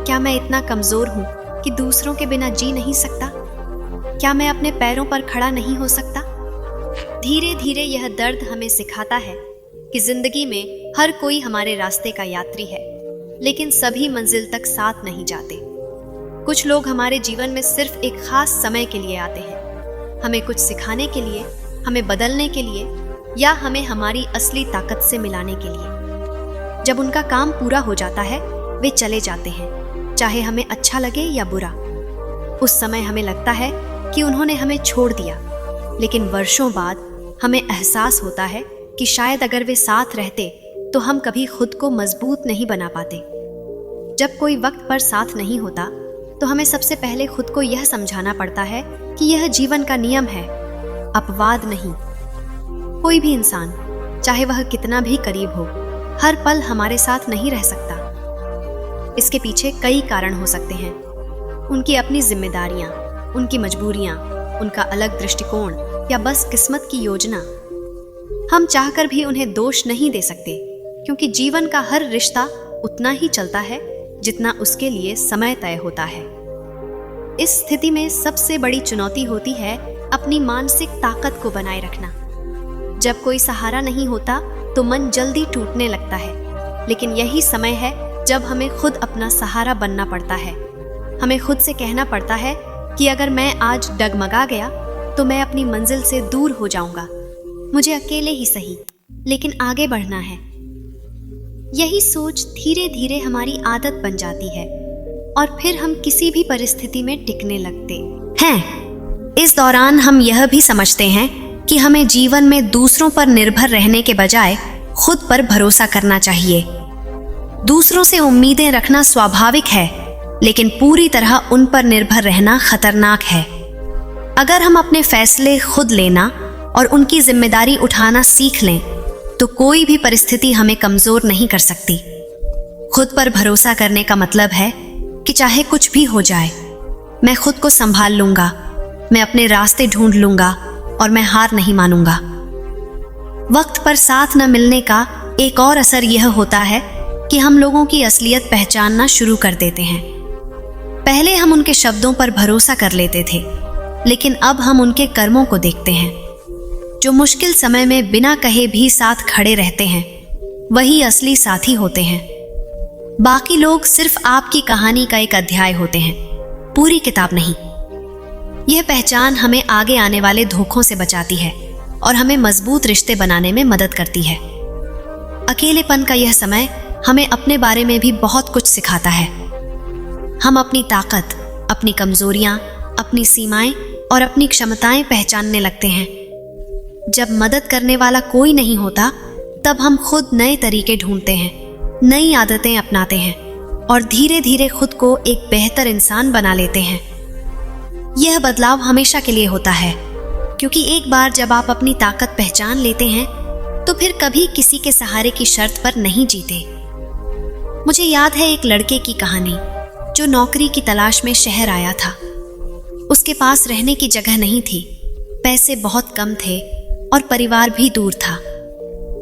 क्या मैं इतना कमजोर हूं कि दूसरों के बिना जी नहीं सकता? क्या मैं अपने पैरों पर खड़ा नहीं हो सकता? धीरे धीरे यह दर्द हमें सिखाता है कि जिंदगी में हर कोई हमारे रास्ते का यात्री है, लेकिन सभी मंजिल तक साथ नहीं जाते। कुछ लोग हमारे जीवन में सिर्फ एक खास समय के लिए आते हैं, हमें कुछ सिखाने के लिए, हमें बदलने के लिए, या हमें हमारी असली ताकत से मिलाने के लिए। जब उनका काम पूरा हो जाता है, वे चले जाते हैं, चाहे हमें अच्छा लगे या बुरा। उस समय हमें लगता है कि उन्होंने हमें छोड़ दिया, लेकिन वर्षों बाद हमें एहसास होता है कि शायद अगर वे साथ रहते तो हम कभी खुद को मजबूत नहीं बना पाते। जब कोई वक्त पर साथ नहीं होता, तो हमें सबसे पहले खुद को यह समझाना पड़ता है कि यह जीवन का नियम है, अपवाद नहीं। कोई भी इंसान, चाहे वह कितना भी करीब हो, हर पल हमारे साथ नहीं रह सकता। इसके पीछे कई कारण हो सकते हैं, उनकी अपनी जिम्मेदारियां, उनकी मजबूरियां, उनका अलग दृष्टिकोण, या बस किस्मत की योजना। हम चाहकर भी उन्हें दोष नहीं दे सकते, क्योंकि जीवन का हर रिश्ता उतना ही चलता है जितना उसके लिए समय तय होता है। इस स्थिति में सबसे बड़ी चुनौती होती है अपनी मानसिक ताकत को बनाए रखना। जब कोई सहारा नहीं होता तो मन जल्दी टूटने लगता है, लेकिन यही समय है जब हमें खुद अपना सहारा बनना पड़ता है। हमें खुद से कहना पड़ता है कि अगर मैं आज डगमगा गया तो मैं अपनी मंजिल से दूर हो जाऊंगा। मुझे अकेले ही सही, लेकिन आगे बढ़ना है। यही सोच धीरे धीरे हमारी आदत बन जाती है और फिर हम किसी भी परिस्थिति में टिकने लगते हैं। इस दौरान हम यह भी समझते हैं कि हमें जीवन में दूसरों पर निर्भर रहने के बजाय खुद पर भरोसा करना चाहिए। दूसरों से उम्मीदें रखना स्वाभाविक है, लेकिन पूरी तरह उन पर निर्भर रहना खतरनाक है। अगर हम अपने फैसले खुद लेना और उनकी जिम्मेदारी उठाना सीख लें, तो कोई भी परिस्थिति हमें कमजोर नहीं कर सकती। खुद पर भरोसा करने का मतलब है कि चाहे कुछ भी हो जाए, मैं खुद को संभाल लूंगा, मैं अपने रास्ते ढूंढ लूंगा और मैं हार नहीं मानूंगा। वक्त पर साथ न मिलने का एक और असर यह होता है कि हम लोगों की असलियत पहचानना शुरू कर देते हैं। पहले हम उनके शब्दों पर भरोसा कर लेते थे, लेकिन अब हम उनके कर्मों को देखते हैं। जो मुश्किल समय में बिना कहे भी साथ खड़े रहते हैं, वही असली साथी होते हैं। बाकी लोग सिर्फ आपकी कहानी का एक अध्याय होते हैं, पूरी किताब नहीं। यह पहचान हमें आगे आने वाले धोखों से बचाती है और हमें मजबूत रिश्ते बनाने में मदद करती है। अकेलेपन का यह समय हमें अपने बारे में भी बहुत कुछ सिखाता है। हम अपनी ताकत, अपनी कमजोरियां, अपनी सीमाएं और अपनी क्षमताएं पहचानने लगते हैं। जब मदद करने वाला कोई नहीं होता, तब हम खुद नए तरीके ढूंढते हैं, नई आदतें अपनाते हैं और धीरे धीरे खुद को एक बेहतर इंसान बना लेते हैं। यह बदलाव हमेशा के लिए होता है, क्योंकि एक बार जब आप अपनी ताकत पहचान लेते हैं, तो फिर कभी किसी के सहारे की शर्त पर नहीं जीते। मुझे याद है एक लड़के की कहानी जो नौकरी की तलाश में शहर आया था। उसके पास रहने की जगह नहीं थी, पैसे बहुत कम थे और परिवार भी दूर था।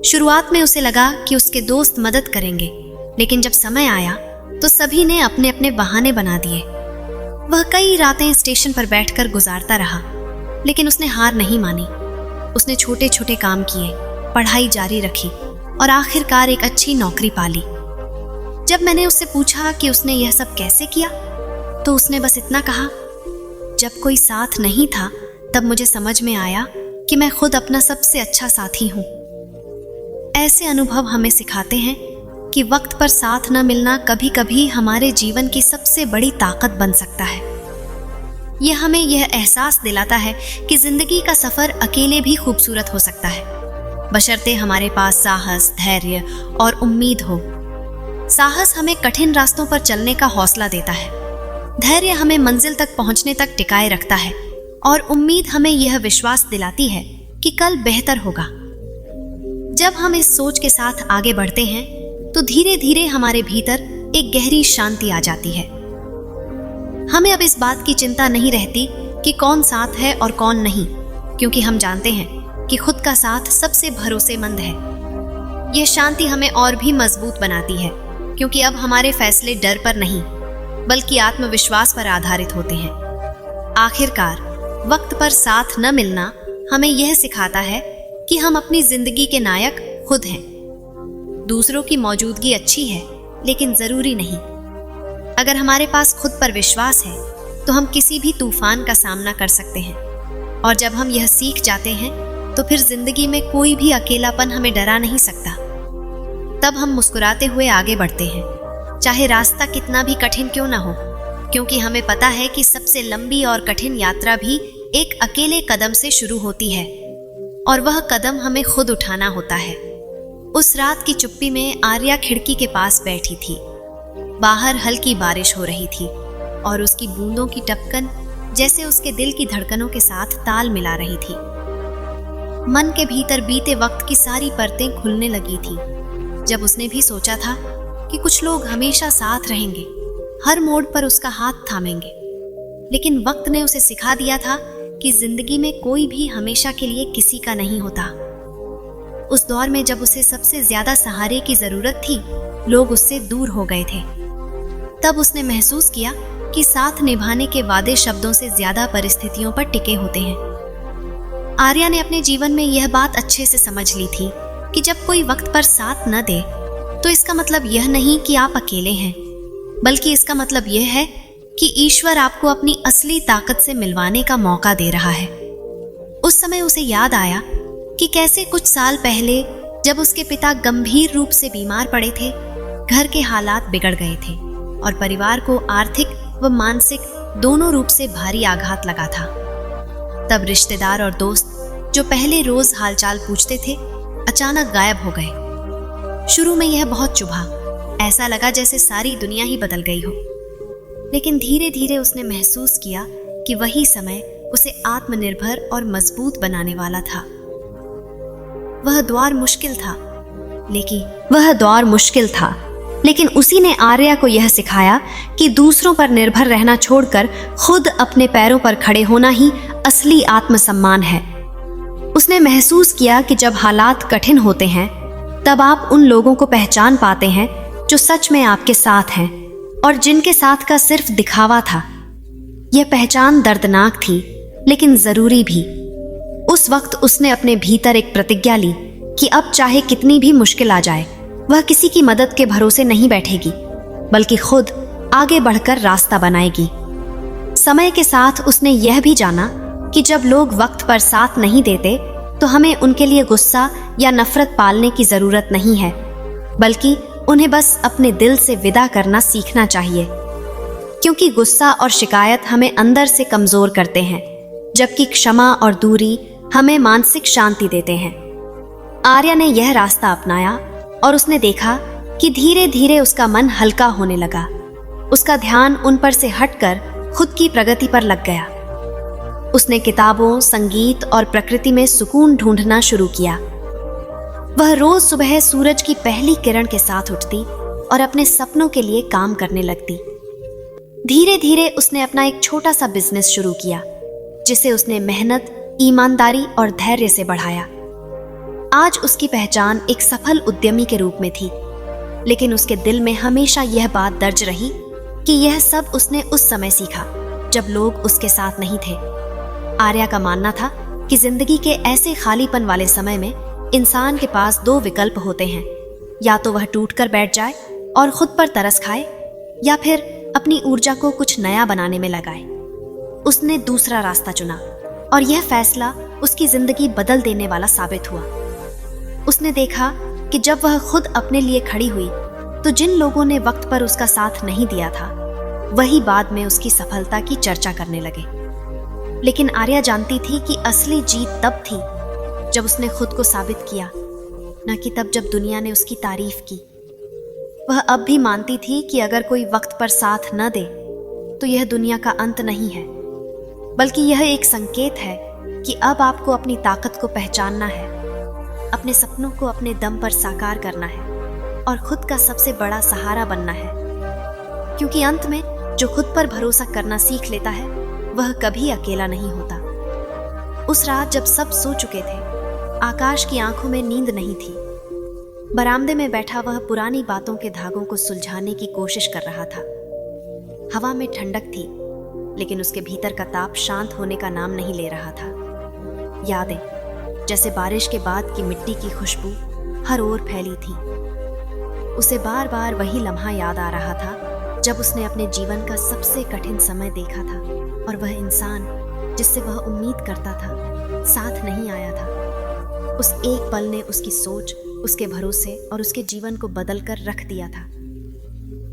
शुरुआत में उसे लगा कि उसके दोस्त मदद करेंगे, लेकिन जब समय आया तो सभी ने अपने अपने बहाने बना दिए। वह कई रातें स्टेशन पर बैठकर गुजारता रहा, लेकिन उसने हार नहीं मानी। उसने छोटे छोटे काम किए, पढ़ाई जारी रखी और आखिरकार एक अच्छी नौकरी पाली। जब मैंने उससे पूछा कि उसने यह सब कैसे किया, तो उसने बस इतना कहा, जब कोई साथ नहीं था तब मुझे समझ में आया कि मैं खुद अपना सबसे अच्छा साथी हूं। ऐसे अनुभव हमें सिखाते हैं कि वक्त पर साथ न मिलना कभी कभी हमारे जीवन की सबसे बड़ी ताकत बन सकता है। यह हमें यह एहसास दिलाता है कि जिंदगी का सफर अकेले भी खूबसूरत हो सकता है, बशर्ते हमारे पास साहस, धैर्य और उम्मीद हो। साहस हमें कठिन रास्तों पर चलने का हौसला देता है, धैर्य हमें मंजिल तक पहुंचने तक टिकाए रखता है और उम्मीद हमें यह विश्वास दिलाती है कि कल बेहतर होगा। जब हम इस सोच के साथ आगे बढ़ते हैं, तो धीरे धीरे हमारे भीतर एक गहरी शांति आ जाती है। हमें अब इस बात की चिंता नहीं रहती कि कौन साथ है और कौन नहीं, क्योंकि हम जानते हैं कि खुद का साथ सबसे भरोसेमंद है। यह शांति हमें और भी मजबूत बनाती है, क्योंकि अब हमारे फैसले डर पर नहीं, बल्कि आत्मविश्वास पर आधारित होते हैं। आखिरकार, वक्त पर साथ न मिलना हमें यह सिखाता है कि हम अपनी जिंदगी के नायक खुद हैं। दूसरों की मौजूदगी अच्छी है, लेकिन जरूरी नहीं। अगर हमारे पास खुद पर विश्वास है, तो हम किसी भी तूफान का सामना कर सकते हैं। और जब हम यह सीख जाते हैं, तो फिर जिंदगी में कोई भी अकेलापन हमें डरा नहीं सकता। तब हम मुस्कुराते हुए आगे बढ़ते हैं, चाहे रास्ता कितना भी कठिन क्यों ना हो, क्योंकि हमें पता है कि सबसे लंबी और कठिन यात्रा भी एक अकेले कदम से शुरू होती है, और वह कदम हमें खुद उठाना होता है। उस रात की चुप्पी में आर्या खिड़की के पास बैठी थी। बाहर हल्की बारिश हो रही थी और उसकी बूंदों की टपकन जैसे उसके दिल की धड़कनों के साथ ताल मिला रही थी। मन के भीतर बीते वक्त की सारी परतें खुलने लगी थी। जब उसने भी सोचा था कि कुछ लोग हमेशा साथ रहेंगे, हर मोड़ पर उसका हाथ थामेंगे, लेकिन वक्त ने उसे सिखा दिया था कि जिंदगी में कोई भी हमेशा के लिए किसी का नहीं होता। उस दौर में जब उसे सबसे ज्यादा सहारे की जरूरत थी, लोग उससे दूर हो गए थे। तब उसने महसूस किया कि साथ निभाने के वादे शब्दों से ज्यादा परिस्थितियों पर टिके होते हैं। आर्या ने अपने जीवन में यह बात अच्छे से समझ ली थी कि जब कोई वक्त पर साथ न दे, तो इसका मतलब यह नहीं कि आप अकेले हैं, बल्कि इसका मतलब यह है कि ईश्वर आपको अपनी असली ताकत से मिलवाने का मौका दे रहा है। उस समय उसे याद आया कि कैसे कुछ साल पहले जब उसके पिता गंभीर रूप से बीमार पड़े थे, घर के हालात बिगड़ गए थे और परिवार को आर्थिक व मानसिक दोनों रूप से भारी आघात लगा था। तब रिश्तेदार और दोस्त जो पहले रोज हालचाल पूछते थे, अचानक गायब हो गए। शुरू में यह बहुत चुभा, ऐसा लगा जैसे सारी दुनिया ही बदल गई हो। लेकिन धीरे धीरे उसने महसूस किया कि वही समय उसे आत्मनिर्भर और मजबूत बनाने वाला था। वह दौर मुश्किल था, लेकिन उसी ने आर्या को यह सिखाया कि दूसरों पर निर्भर रहना छोड़कर खुद अपने पैरों पर खड़े होना ही असली आत्मसम्मान है। उसने महसूस किया कि जब हालात कठिन होते हैं तब आप उन लोगों को पहचान पाते हैं जो सच में आपके साथ हैं और जिनके साथ का सिर्फ दिखावा था। यह पहचान दर्दनाक थी लेकिन जरूरी भी। उस वक्त उसने अपने भीतर एक प्रतिज्ञा ली कि अब चाहे कितनी भी मुश्किल आ जाए वह किसी की मदद के भरोसे नहीं बैठेगी, बल्कि खुद आगे बढ़कर रास्ता बनाएगी। समय के साथ उसने यह भी जाना कि जब लोग वक्त पर साथ नहीं देते तो हमें उनके लिए गुस्सा या नफरत पालने की जरूरत नहीं है, बल्कि उन्हें बस अपने दिल से विदा करना सीखना चाहिए। क्योंकि गुस्सा और शिकायत हमें अंदर से कमजोर करते हैं, जबकि क्षमा और दूरी हमें मानसिक शांति देते हैं। आर्या ने यह रास्ता अपनाया और उसने देखा कि धीरे धीरे उसका मन हल्का होने लगा। उसका ध्यान उन पर से हटकर खुद की प्रगति पर लग गया। उसने किताबों, संगीत और प्रकृति में सुकून ढूंढना शुरू किया। वह रोज सुबह सूरज की पहली किरण के साथ उठती और अपने सपनों के लिए काम करने लगती। धीरे धीरे उसने अपना एक छोटा सा बिजनेस शुरू किया, जिसे उसने मेहनत, ईमानदारी और धैर्य से बढ़ाया। आज उसकी पहचान एक सफल उद्यमी के रूप में थी, लेकिन उसके दिल में हमेशा यह बात दर्ज रही कि यह सब उसने उस समय सीखा जब लोग उसके साथ नहीं थे। आर्या का मानना था कि जिंदगी के ऐसे खालीपन वाले समय में इंसान के पास दो विकल्प होते हैं, या तो वह टूट कर बैठ जाए और खुद पर तरस खाए, या फिर अपनी ऊर्जा को कुछ नया बनाने में लगाए। उसने दूसरा रास्ता चुना और यह फैसला उसकी जिंदगी बदल देने वाला साबित हुआ। उसने देखा कि जब वह खुद अपने लिए खड़ी हुई तो जिन लोगों ने वक्त पर उसका साथ नहीं दिया था वही बाद में उसकी सफलता की चर्चा करने लगे। लेकिन आर्या जानती थी कि असली जीत तब थी जब उसने खुद को साबित किया, न कि तब जब दुनिया ने उसकी तारीफ की। वह अब भी मानती थी कि अगर कोई वक्त पर साथ न दे तो यह दुनिया का अंत नहीं है, बल्कि यह एक संकेत है कि अब आपको अपनी ताकत को पहचानना है, अपने सपनों को अपने दम पर साकार करना है और खुद का सबसे बड़ा सहारा बनना है। क्योंकि अंत में जो खुद पर भरोसा करना सीख लेता है वह कभी अकेला नहीं होता। उस रात जब सब सो चुके थे, आकाश की आंखों में नींद नहीं थी। बरामदे में बैठा वह पुरानी बातों के धागों को सुलझाने की कोशिश कर रहा था। हवा में ठंडक थी, लेकिन उसके भीतर का ताप शांत होने का नाम नहीं ले रहा था। यादें जैसे बारिश के बाद की मिट्टी की खुशबू हर ओर फैली थी। उसे बार बार वही लम्हा याद आ रहा था जब उसने अपने जीवन का सबसे कठिन समय देखा था और वह इंसान जिससे वह उम्मीद करता था साथ नहीं आया था। उस एक पल ने उसकी सोच, उसके भरोसे और उसके जीवन को बदल कर रख दिया था।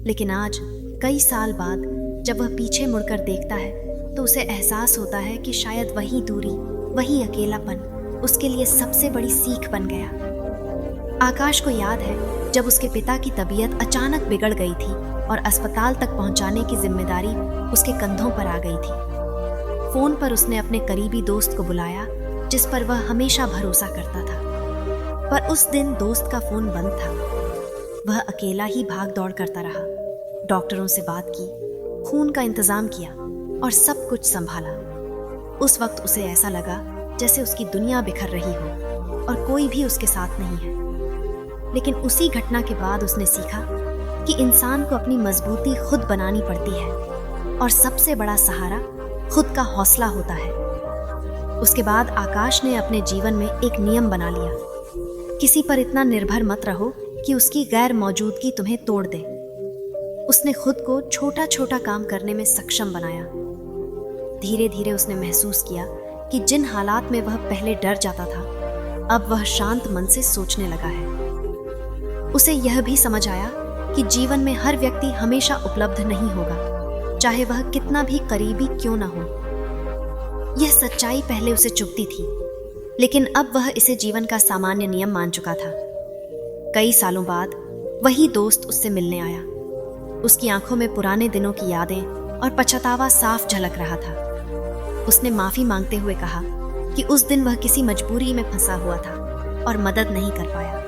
लेकिन आज कई साल बाद जब वह पीछे मुड़कर देखता है तो उसे एहसास होता है कि शायद वही दूरी, वही अकेलापन उसके लिए सबसे बड़ी सीख बन गया। आकाश को याद है जब उसके पिता की तबीयत अचानक बिगड़ गई थी और अस्पताल तक पहुंचाने की जिम्मेदारी उसके कंधों पर आ गई थी। फोन पर उसने अपने करीबी दोस्त को बुलाया जिस पर वह हमेशा भरोसा करता था, पर उस दिन दोस्त का फोन बंद था। वह अकेला ही भाग दौड़ करता रहा, डॉक्टरों से बात की, खून का इंतजाम किया और सब कुछ संभाला। उस वक्त उसे ऐसा लगा जैसे उसकी दुनिया बिखर रही हो और कोई भी उसके साथ नहीं है। लेकिन उसी घटना के बाद उसने सीखा कि इंसान को अपनी मजबूती खुद बनानी पड़ती है और सबसे बड़ा सहारा खुद का हौसला होता है। उसके बाद आकाश ने अपने जीवन में एक नियम बना लिया, किसी पर इतना निर्भर मत रहो कि उसकी गैर मौजूदगी तुम्हें तोड़ दे। उसने खुद को छोटा छोटा काम करने में सक्षम बनाया। धीरे धीरे उसने महसूस किया कि जिन हालात में वह पहले डर जाता था अब वह शांत मन से सोचने लगा है। उसे यह भी समझ आया कि जीवन में हर व्यक्ति हमेशा उपलब्ध नहीं होगा, चाहे वह कितना भी करीबी क्यों ना हो। यह सच्चाई पहले उसे चुभती थी, लेकिन अब वह इसे जीवन का सामान्य नियम मान चुका था। कई सालों बाद वही दोस्त उससे मिलने आया। उसकी आंखों में पुराने दिनों की यादें और पछतावा साफ झलक रहा था। उसने माफी मांगते हुए कहा कि उस दिन वह किसी मजबूरी में फंसा हुआ था और मदद नहीं कर पाया।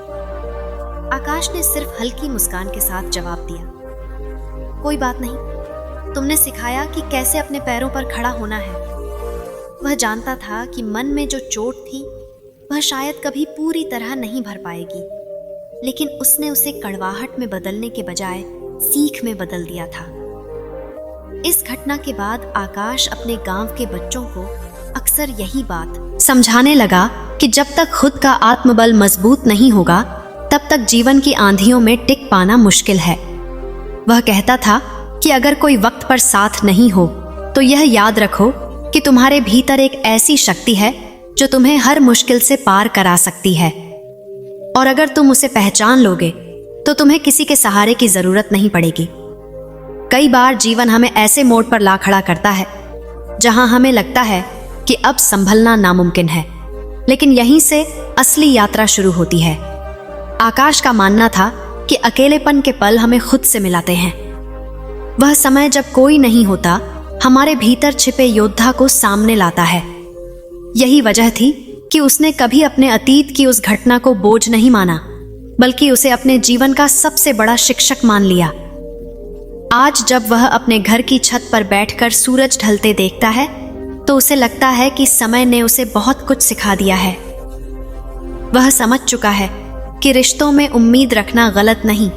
आकाश ने सिर्फ हल्की मुस्कान के साथ जवाब दिया, कोई बात नहीं, तुमने सिखाया कि कैसे अपने पैरों पर खड़ा होना है। वह जानता था कि मन में जो चोट थी वह शायद कभी पूरी तरह नहीं भर पाएगी, लेकिन उसने उसे कड़वाहट में बदलने के बजाय सीख में बदल दिया था। इस घटना के बाद आकाश अपने गांव के बच्चों को अक्सर यही बात समझाने लगा कि जब तक खुद का आत्मबल मजबूत नहीं होगा तब तक जीवन की आंधियों में टिक पाना मुश्किल है। वह कहता था कि अगर कोई वक्त पर साथ नहीं हो तो यह याद रखो कि तुम्हारे भीतर एक ऐसी शक्ति है जो तुम्हें हर मुश्किल से पार करा सकती है, और अगर तुम उसे पहचान लोगे तो तुम्हें किसी के सहारे की जरूरत नहीं पड़ेगी। कई बार जीवन हमें ऐसे मोड़ पर ला खड़ा करता है जहां हमें लगता है कि अब संभलना नामुमकिन है, लेकिन यहीं से असली यात्रा शुरू होती है। आकाश का मानना था कि अकेलेपन के पल हमें खुद से मिलाते हैं। वह समय जब कोई नहीं होता हमारे भीतर छिपे योद्धा को सामने लाता है। यही वजह थी कि उसने कभी अपने अतीत की उस घटना को बोझ नहीं माना, बल्कि उसे अपने जीवन का सबसे बड़ा शिक्षक मान लिया। आज जब वह अपने घर की छत पर बैठकर सूरज ढलते देखता है तो उसे लगता है कि समय ने उसे बहुत कुछ सिखा दिया है। वह समझ चुका है कि रिश्तों में उम्मीद रखना गलत नहीं,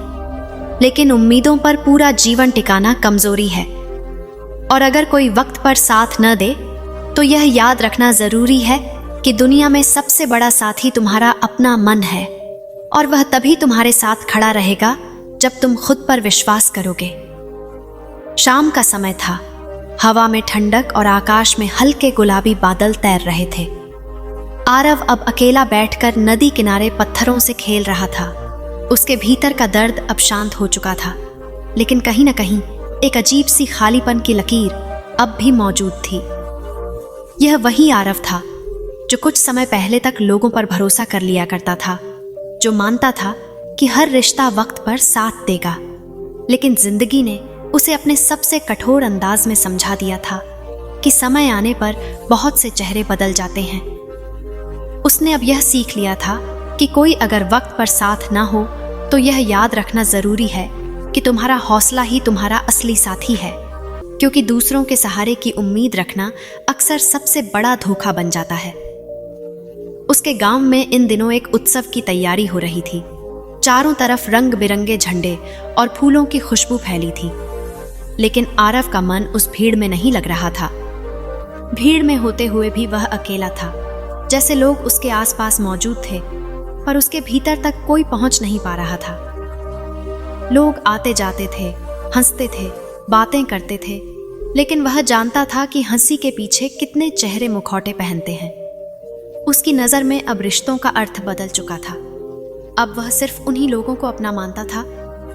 लेकिन उम्मीदों पर पूरा जीवन टिकाना कमजोरी है। और अगर कोई वक्त पर साथ न दे तो यह याद रखना जरूरी है कि दुनिया में सबसे बड़ा साथी तुम्हारा अपना मन है, और वह तभी तुम्हारे साथ खड़ा रहेगा जब तुम खुद पर विश्वास करोगे। शाम का समय था। हवा में ठंडक और आकाश में हल्के गुलाबी बादल तैर रहे थे। आरव अब अकेला बैठकर नदी किनारे पत्थरों से खेल रहा था। उसके भीतर का दर्द अब शांत हो चुका था, लेकिन कहीं न कहीं एक अजीब सी खालीपन की लकीर अब भी मौजूद थी। यह वही आरव था जो कुछ समय पहले तक लोगों पर भरोसा कर लिया करता था, जो मानता था कि हर रिश्ता वक्त पर साथ देगा, लेकिन जिंदगी ने उसे अपने सबसे कठोर अंदाज में समझा दिया था कि समय आने पर बहुत से चेहरे बदल जाते हैं। उसने अब यह सीख लिया था कि कोई अगर वक्त पर साथ ना हो तो यह याद रखना जरूरी है कि तुम्हारा हौसला ही तुम्हारा असली साथी है, क्योंकि दूसरों के सहारे की उम्मीद रखना अक्सर सबसे बड़ा धोखा बन जाता है। उसके गांव में इन दिनों एक उत्सव की तैयारी हो रही थी। चारों तरफ रंग बिरंगे झंडे और फूलों की खुशबू फैली थी, लेकिन आरव का मन उस भीड़ में नहीं लग रहा था। भीड़ में होते हुए भी वह अकेला था। जैसे लोग उसके आसपास मौजूद थे, पर उसके भीतर तक कोई पहुंच नहीं पा रहा था। लोग आते जाते थे, हंसते थे, बातें करते थे, लेकिन वह जानता था कि हंसी के पीछे कितने चेहरे मुखौटे पहनते हैं। उसकी नजर में अब रिश्तों का अर्थ बदल चुका था। अब वह सिर्फ उन्हीं लोगों को अपना मानता था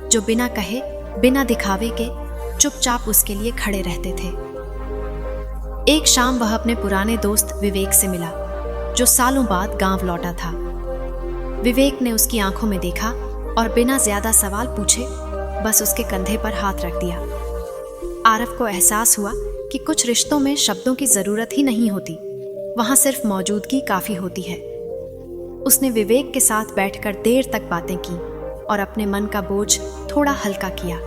जो बिना कहे, बिना दिखावे के चुपचाप उसके लिए खड़े रहते थे। एक शाम वह अपने पुराने दोस्त विवेक से मिला, जो सालों बाद गांव लौटा था। विवेक ने उसकी आंखों में देखा और बिना ज्यादा सवाल पूछे बस उसके कंधे पर हाथ रख दिया। आरव को एहसास हुआ कि कुछ रिश्तों में शब्दों की जरूरत ही नहीं होती, वहां सिर्फ मौजूदगी काफी होती है। उसने विवेक के साथ बैठकर देर तक बातें की और अपने मन का बोझ थोड़ा हल्का किया।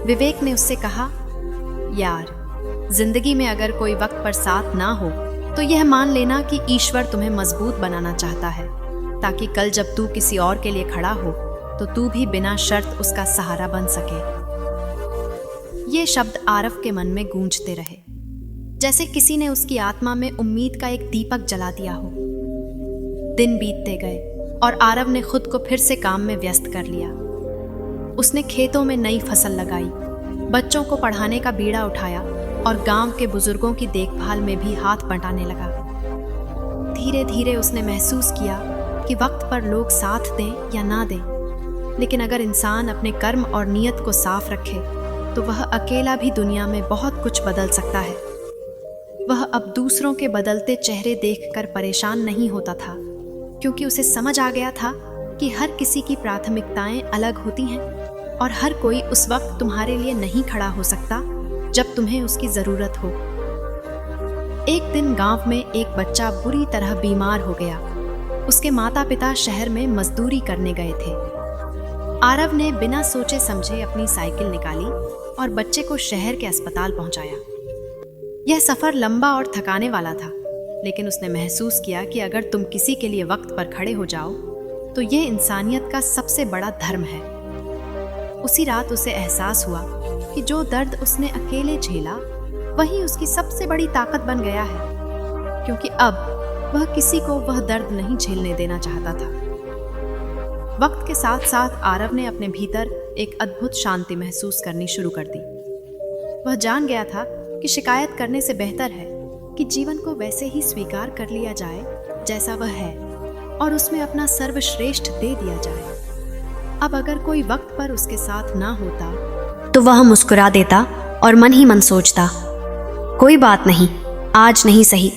विवेक ने उससे कहा, यार, जिंदगी में अगर कोई वक्त पर साथ ना हो तो यह मान लेना कि ईश्वर तुम्हें मजबूत बनाना चाहता है, ताकि कल जब तू किसी और के लिए खड़ा हो तो तू भी बिना शर्त उसका सहारा बन सके। ये शब्द आरव के मन में गूंजते रहे, जैसे किसी ने उसकी आत्मा में उम्मीद का एक दीपक जला दिया हो। दिन बीतते गए और आरव ने खुद को फिर से काम में व्यस्त कर लिया। उसने खेतों में नई फसल लगाई, बच्चों को पढ़ाने का बीड़ा उठाया और गांव के बुजुर्गों की देखभाल में भी हाथ बंटाने लगा। धीरे धीरे उसने महसूस किया कि वक्त पर लोग साथ दें या ना दें, लेकिन अगर इंसान अपने कर्म और नीयत को साफ रखे तो वह अकेला भी दुनिया में बहुत कुछ बदल सकता है। वह अब दूसरों के बदलते चेहरे देखकर परेशान नहीं होता था, क्योंकि उसे समझ आ गया था कि हर किसी की प्राथमिकताएं अलग होती हैं और हर कोई उस वक्त तुम्हारे लिए नहीं खड़ा हो सकता जब तुम्हें उसकी जरूरत हो। एक दिन गांव में एक बच्चा बुरी तरह बीमार हो गया। उसके माता पिता शहर में मजदूरी करने गए थे आरव ने बिना सोचे समझे अपनी साइकिल निकाली और बच्चे को शहर के अस्पताल पहुंचाया। यह सफर लंबा और थकाने वाला था, लेकिन उसने महसूस किया कि अगर तुम किसी के लिए वक्त पर खड़े हो जाओ तो ये इंसानियत का सबसे बड़ा धर्म है। उसी रात उसे एहसास हुआ कि जो दर्द उसने अकेले झेला वही उसकी सबसे बड़ी ताकत बन गया है, क्योंकि अब वह किसी को वह दर्द नहीं झेलने देना चाहता था। वक्त के साथ साथ आरव ने अपने भीतर एक अद्भुत शांति महसूस करनी शुरू कर दी। वह जान गया था कि शिकायत करने से बेहतर है कि जीवन को वैसे ही स्वीकार कर लिया जाए जैसा वह है और उसमें अपना सर्वश्रेष्ठ दे दिया जाए। अब अगर कोई वक्त पर उसके साथ ना होता तो वह मुस्कुरा देता और मन ही मन सोचता, कोई बात नहीं, आज नहीं सही,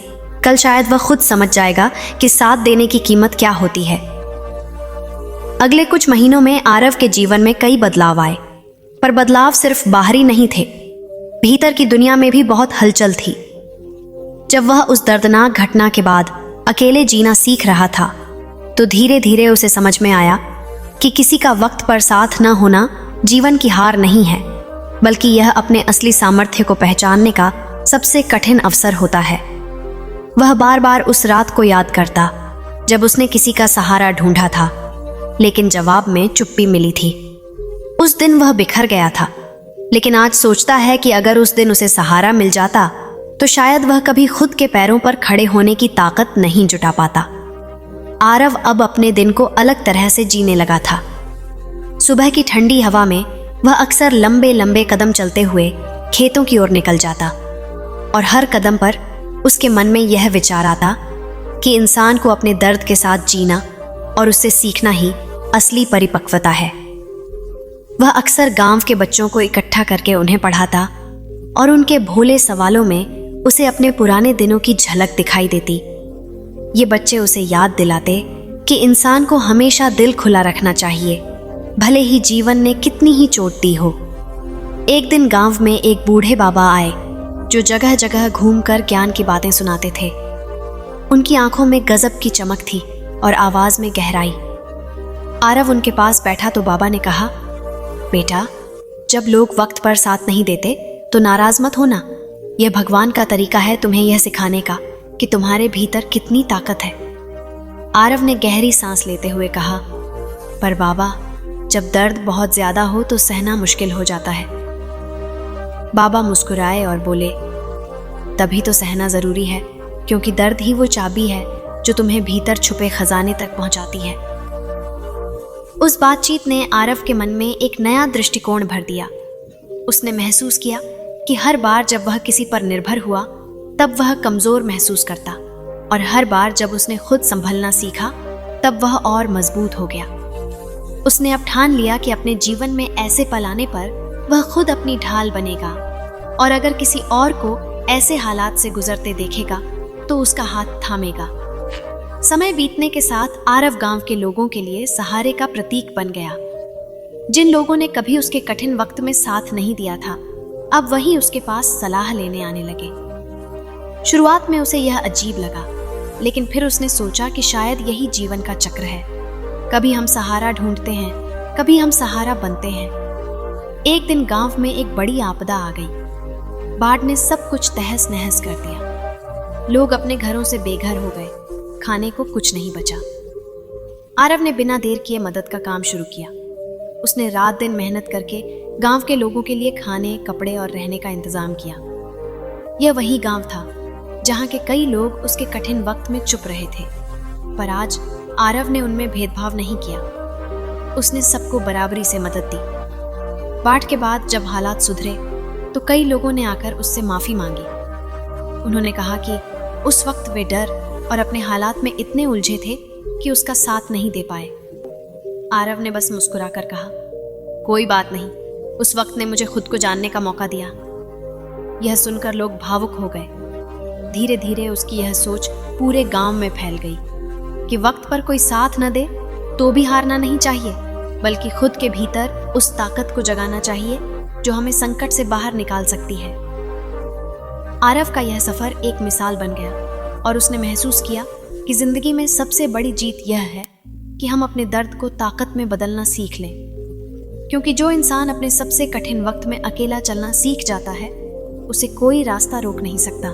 कल शायद वह खुद समझ जाएगा कि साथ देने की कीमत क्या होती है। अगले कुछ महीनों में आरव के जीवन में कई बदलाव आए, पर बदलाव सिर्फ बाहरी नहीं थे, भीतर की दुनिया में भी बहुत हलचल थी। जब वह उस दर्दनाक घटना के बाद अकेले जीना सीख रहा था तो धीरे धीरे उसे समझ में आया कि किसी का वक्त पर साथ न होना जीवन की हार नहीं है, बल्कि यह अपने असली सामर्थ्य को पहचानने का सबसे कठिन अवसर होता है। वह बार बार उस रात को याद करता जब उसने किसी का सहारा ढूंढा था, लेकिन जवाब में चुप्पी मिली थी। उस दिन वह बिखर गया था, लेकिन आज सोचता है कि अगर उस दिन उसे सहारा मिल जाता तो शायद वह कभी खुद के पैरों पर खड़े होने की ताकत नहीं जुटा पाता। आरव अब अपने दिन को अलग तरह से जीने लगा था। सुबह की ठंडी हवा में वह अक्सर लंबे लंबे कदम चलते हुए खेतों की ओर निकल जाता और हर कदम पर उसके मन में यह विचार आता कि इंसान को अपने दर्द के साथ जीना और उससे सीखना ही असली परिपक्वता है। वह अक्सर गांव के बच्चों को इकट्ठा करके उन्हें पढ़ाता और उनके भोले सवालों में उसे अपने पुराने दिनों की झलक दिखाई देती। ये बच्चे उसे याद दिलाते कि इंसान को हमेशा दिल खुला रखना चाहिए, भले ही जीवन ने कितनी ही चोट दी हो। एक दिन गांव में एक बूढ़े बाबा आए जो जगह जगह घूमकर ज्ञान की बातें सुनाते थे। उनकी आंखों में गजब की चमक थी और आवाज में गहराई। आरव उनके पास बैठा तो बाबा ने कहा, बेटा, जब लोग वक्त पर साथ नहीं देते तो नाराज मत होना। यह भगवान का तरीका है तुम्हें यह सिखाने का कि तुम्हारे भीतर कितनी ताकत है। आरव ने गहरी सांस लेते हुए कहा, पर बाबा, जब दर्द बहुत ज्यादा हो तो सहना मुश्किल हो जाता है। बाबा मुस्कुराए और बोले, तभी तो सहना जरूरी है, क्योंकि दर्द ही वो चाबी है जो तुम्हें भीतर छुपे खजाने तक पहुंचाती है। उस बातचीत ने आरव के मन में एक नया दृष्टिकोण भर दिया। उसने महसूस किया कि हर बार जब वह किसी पर निर्भर हुआ तब वह कमजोर महसूस करता, और हर बार जब उसने खुद संभलना सीखा तब वह और मजबूत हो गया। उसने अब ठान लिया कि अपने जीवन में ऐसे पल आने पर वह खुद अपनी ढाल बनेगा, और अगर किसी और को ऐसे हालात से गुजरते देखेगा तो उसका हाथ थामेगा। समय बीतने के साथ आरव गांव के लोगों के लिए सहारे का प्रतीक बन गया। जिन लोगों ने कभी उसके कठिन वक्त में साथ नहीं दिया था, अब वही उसके पास सलाह लेने आने लगे। शुरुआत में उसे यह अजीब लगा, लेकिन फिर उसने सोचा कि शायद यही जीवन का चक्र है। कभी हम सहारा ढूंढते हैं, कभी हम सहारा बनते हैं। एक दिन गांव में एक बड़ी आपदा आ गई। बाढ़ ने सब कुछ तहस नहस कर दिया। लोग अपने घरों से बेघर हो गए, खाने को कुछ नहीं बचा। आरव ने बिना देर किए मदद का काम शुरू किया। उसने रात दिन मेहनत करके गांव के लोगों के लिए खाने, कपड़े और रहने का इंतजाम किया। यह वही गांव था जहां के कई लोग उसके कठिन वक्त में चुप रहे थे, पर आज आरव ने उनमें भेदभाव नहीं किया। उसने सबको बराबरी से मदद दी। बाढ़ के बाद जब हालात सुधरे तो कई लोगों ने आकर उससे माफी मांगी। उन्होंने कहा कि उस वक्त वे डर और अपने हालात में इतने उलझे थे कि उसका साथ नहीं दे पाए। आरव ने बस मुस्कुराकर कहा, कोई बात नहीं, उस वक्त ने मुझे खुद को जानने का मौका दिया। यह सुनकर लोग भावुक हो गए। धीरे धीरे उसकी यह सोच पूरे गांव में फैल गई कि वक्त पर कोई साथ न दे तो भी हारना नहीं चाहिए, बल्कि खुद के भीतर उस ताकत को जगाना चाहिए जो हमें संकट से बाहर निकाल सकती है। आरव का यह सफर एक मिसाल बन गया और उसने महसूस किया कि जिंदगी में सबसे बड़ी जीत यह है कि हम अपने दर्द को ताकत में बदलना सीख लें। क्योंकि जो इंसान अपने सबसे कठिन वक्त में अकेला चलना सीख जाता है, उसे कोई रास्ता रोक नहीं सकता।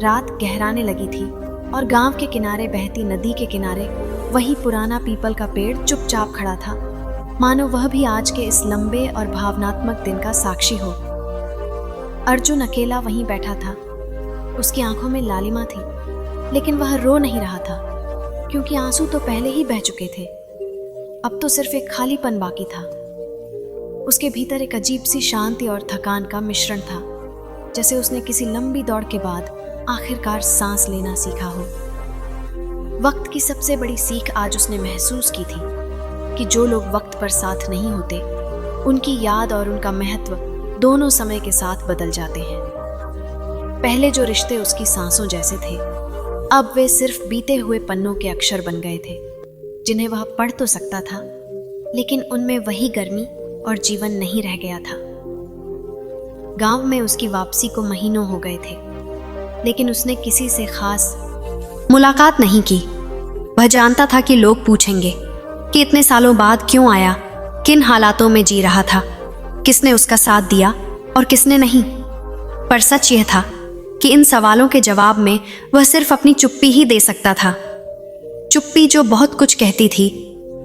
रात गहराने लगी थी और गांव के किनारे बहती नदी के किनारे वही पुराना पीपल का पेड़ चुपचाप खड़ा था, मानो वह भी आज के इस लंबे और भावनात्मक दिन का साक्षी हो। अर्जुन अकेला वहीं बैठा था। उसकी आंखों में लालिमा थी, लेकिन वह रो नहीं रहा था, क्योंकि आंसू तो पहले ही बह चुके थे। अब तो सिर्फ एक खालीपन बाकी था। उसके भीतर एक अजीब सी शांति और थकान का मिश्रण था, जैसे उसने किसी लंबी दौड़ के बाद आखिरकार सांस लेना सीखा हो। वक्त की सबसे बड़ी सीख आज उसने महसूस की थी कि जो लोग वक्त पर साथ नहीं होते, उनकी याद और उनका महत्व दोनों समय के साथ बदल जाते हैं। पहले जो रिश्ते उसकी सांसों जैसे थे, अब वे सिर्फ बीते हुए पन्नों के अक्षर बन गए थे, जिन्हें वह पढ़ तो सकता था, लेकिन उनमें वही गर्मी और जीवन नहीं रह गया था। गांव में उसकी वापसी को महीनों हो गए थे, लेकिन उसने किसी से खास मुलाकात नहीं की। वह जानता था कि लोग पूछेंगे कि इतने सालों बाद क्यों आया, किन हालातों में जी रहा था, किसने उसका साथ दिया और किसने नहीं। पर सच यह था कि इन सवालों के जवाब में वह सिर्फ अपनी चुप्पी ही दे सकता था। चुप्पी जो बहुत कुछ कहती थी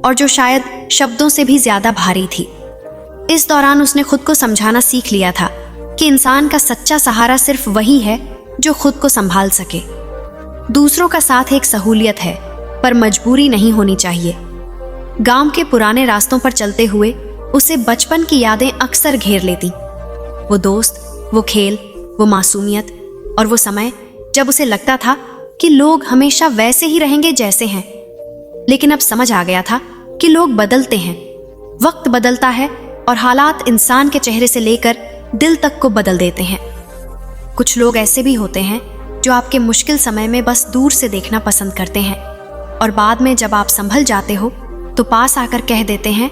और जो शायद शब्दों से भी ज्यादा भारी थी। इस दौरान उसने खुद को समझाना सीख लिया था कि इंसान का सच्चा सहारा सिर्फ वही है जो खुद को संभाल सके। दूसरों का साथ एक सहूलियत है, पर मजबूरी नहीं होनी चाहिए। गांव के पुराने रास्तों पर चलते हुए उसे बचपन की यादें अक्सर घेर लेती। वो दोस्त, वो खेल, वो मासूमियत और वो समय जब उसे लगता था कि लोग हमेशा वैसे ही रहेंगे जैसे हैं। लेकिन अब समझ आ गया था कि लोग बदलते हैं, वक्त बदलता है और हालात इंसान के चेहरे से लेकर दिल तक को बदल देते हैं। कुछ लोग ऐसे भी होते हैं जो आपके मुश्किल समय में बस दूर से देखना पसंद करते हैं और बाद में जब आप संभल जाते हो तो पास आकर कह देते हैं,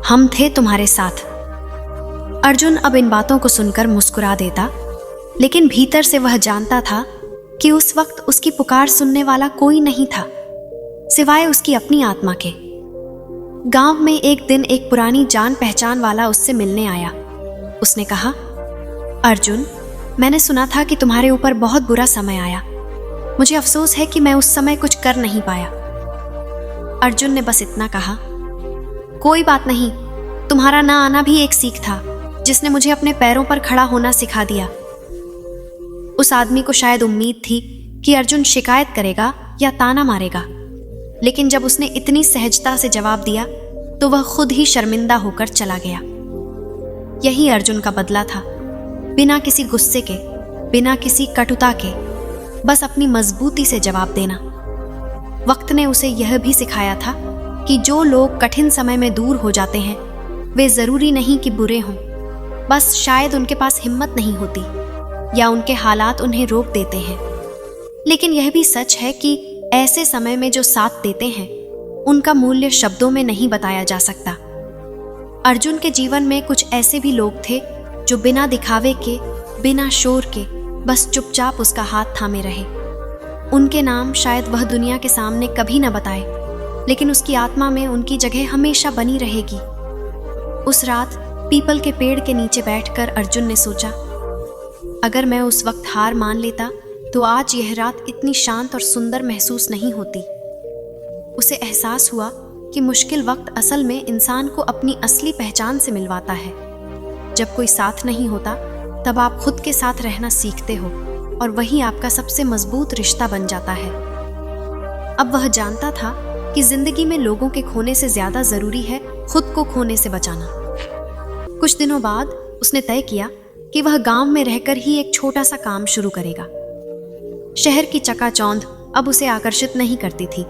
हम थे तुम्हारे साथ। अर्जुन अब इन बातों को सुनकर मुस्कुरा देता, लेकिन भीतर से वह जानता था कि उस वक्त उसकी पुकार सुनने वाला कोई नहीं था, सिवाय उसकी अपनी आत्मा के। गांव में एक दिन एक पुरानी जान पहचान वाला उससे मिलने आया। उसने कहा, अर्जुन, मैंने सुना था कि तुम्हारे ऊपर बहुत बुरा समय आया। मुझे अफसोस है कि मैं उस समय कुछ कर नहीं पाया। अर्जुन ने बस इतना कहा, कोई बात नहीं, तुम्हारा ना आना भी एक सीख था जिसने मुझे अपने पैरों पर खड़ा होना सिखा दिया। उस आदमी को शायद उम्मीद थी कि अर्जुन शिकायत करेगा या ताना मारेगा, लेकिन जब उसने इतनी सहजता से जवाब दिया तो वह खुद ही शर्मिंदा होकर चला गया। यही अर्जुन का बदला था, बिना किसी गुस्से के, बिना किसी कटुता के, बस अपनी मजबूती से जवाब देना। वक्त ने उसे यह भी सिखाया था कि जो लोग कठिन समय में दूर हो जाते हैं, वे जरूरी नहीं कि बुरे हों, बस शायद उनके पास हिम्मत नहीं होती या उनके हालात उन्हें रोक देते हैं। लेकिन यह भी सच है कि ऐसे समय में जो साथ देते हैं, उनका मूल्य शब्दों में नहीं बताया जा सकता। अर्जुन के जीवन में कुछ ऐसे भी लोग थे जो बिना दिखावे के, बिना शोर के, बस चुपचाप उसका हाथ थामे रहे। उनके नाम शायद वह दुनिया के सामने कभी न बताए, लेकिन उसकी आत्मा में उनकी जगह हमेशा बनी रहेगी। उस रात पीपल के पेड़ के नीचे बैठकर अर्जुन ने सोचा, अगर मैं उस वक्त हार मान लेता तो आज यह रात इतनी शांत और सुंदर महसूस नहीं होती। उसे एहसास हुआ कि मुश्किल वक्त असल में इंसान को अपनी असली पहचान से मिलवाता है। जब कोई साथ नहीं होता, तब आप खुद के साथ रहना सीखते हो और वही आपका सबसे मजबूत रिश्ता बन जाता है। अब वह जानता था कि जिंदगी में लोगों के खोने से ज्यादा जरूरी है खुद को खोने से बचाना। कुछ दिनों बाद उसने तय किया कि वह गांव में रहकर ही एक छोटा सा काम शुरू करेगा। शहर की चकाचौंध अब उसे आकर्षित नहीं करती थी,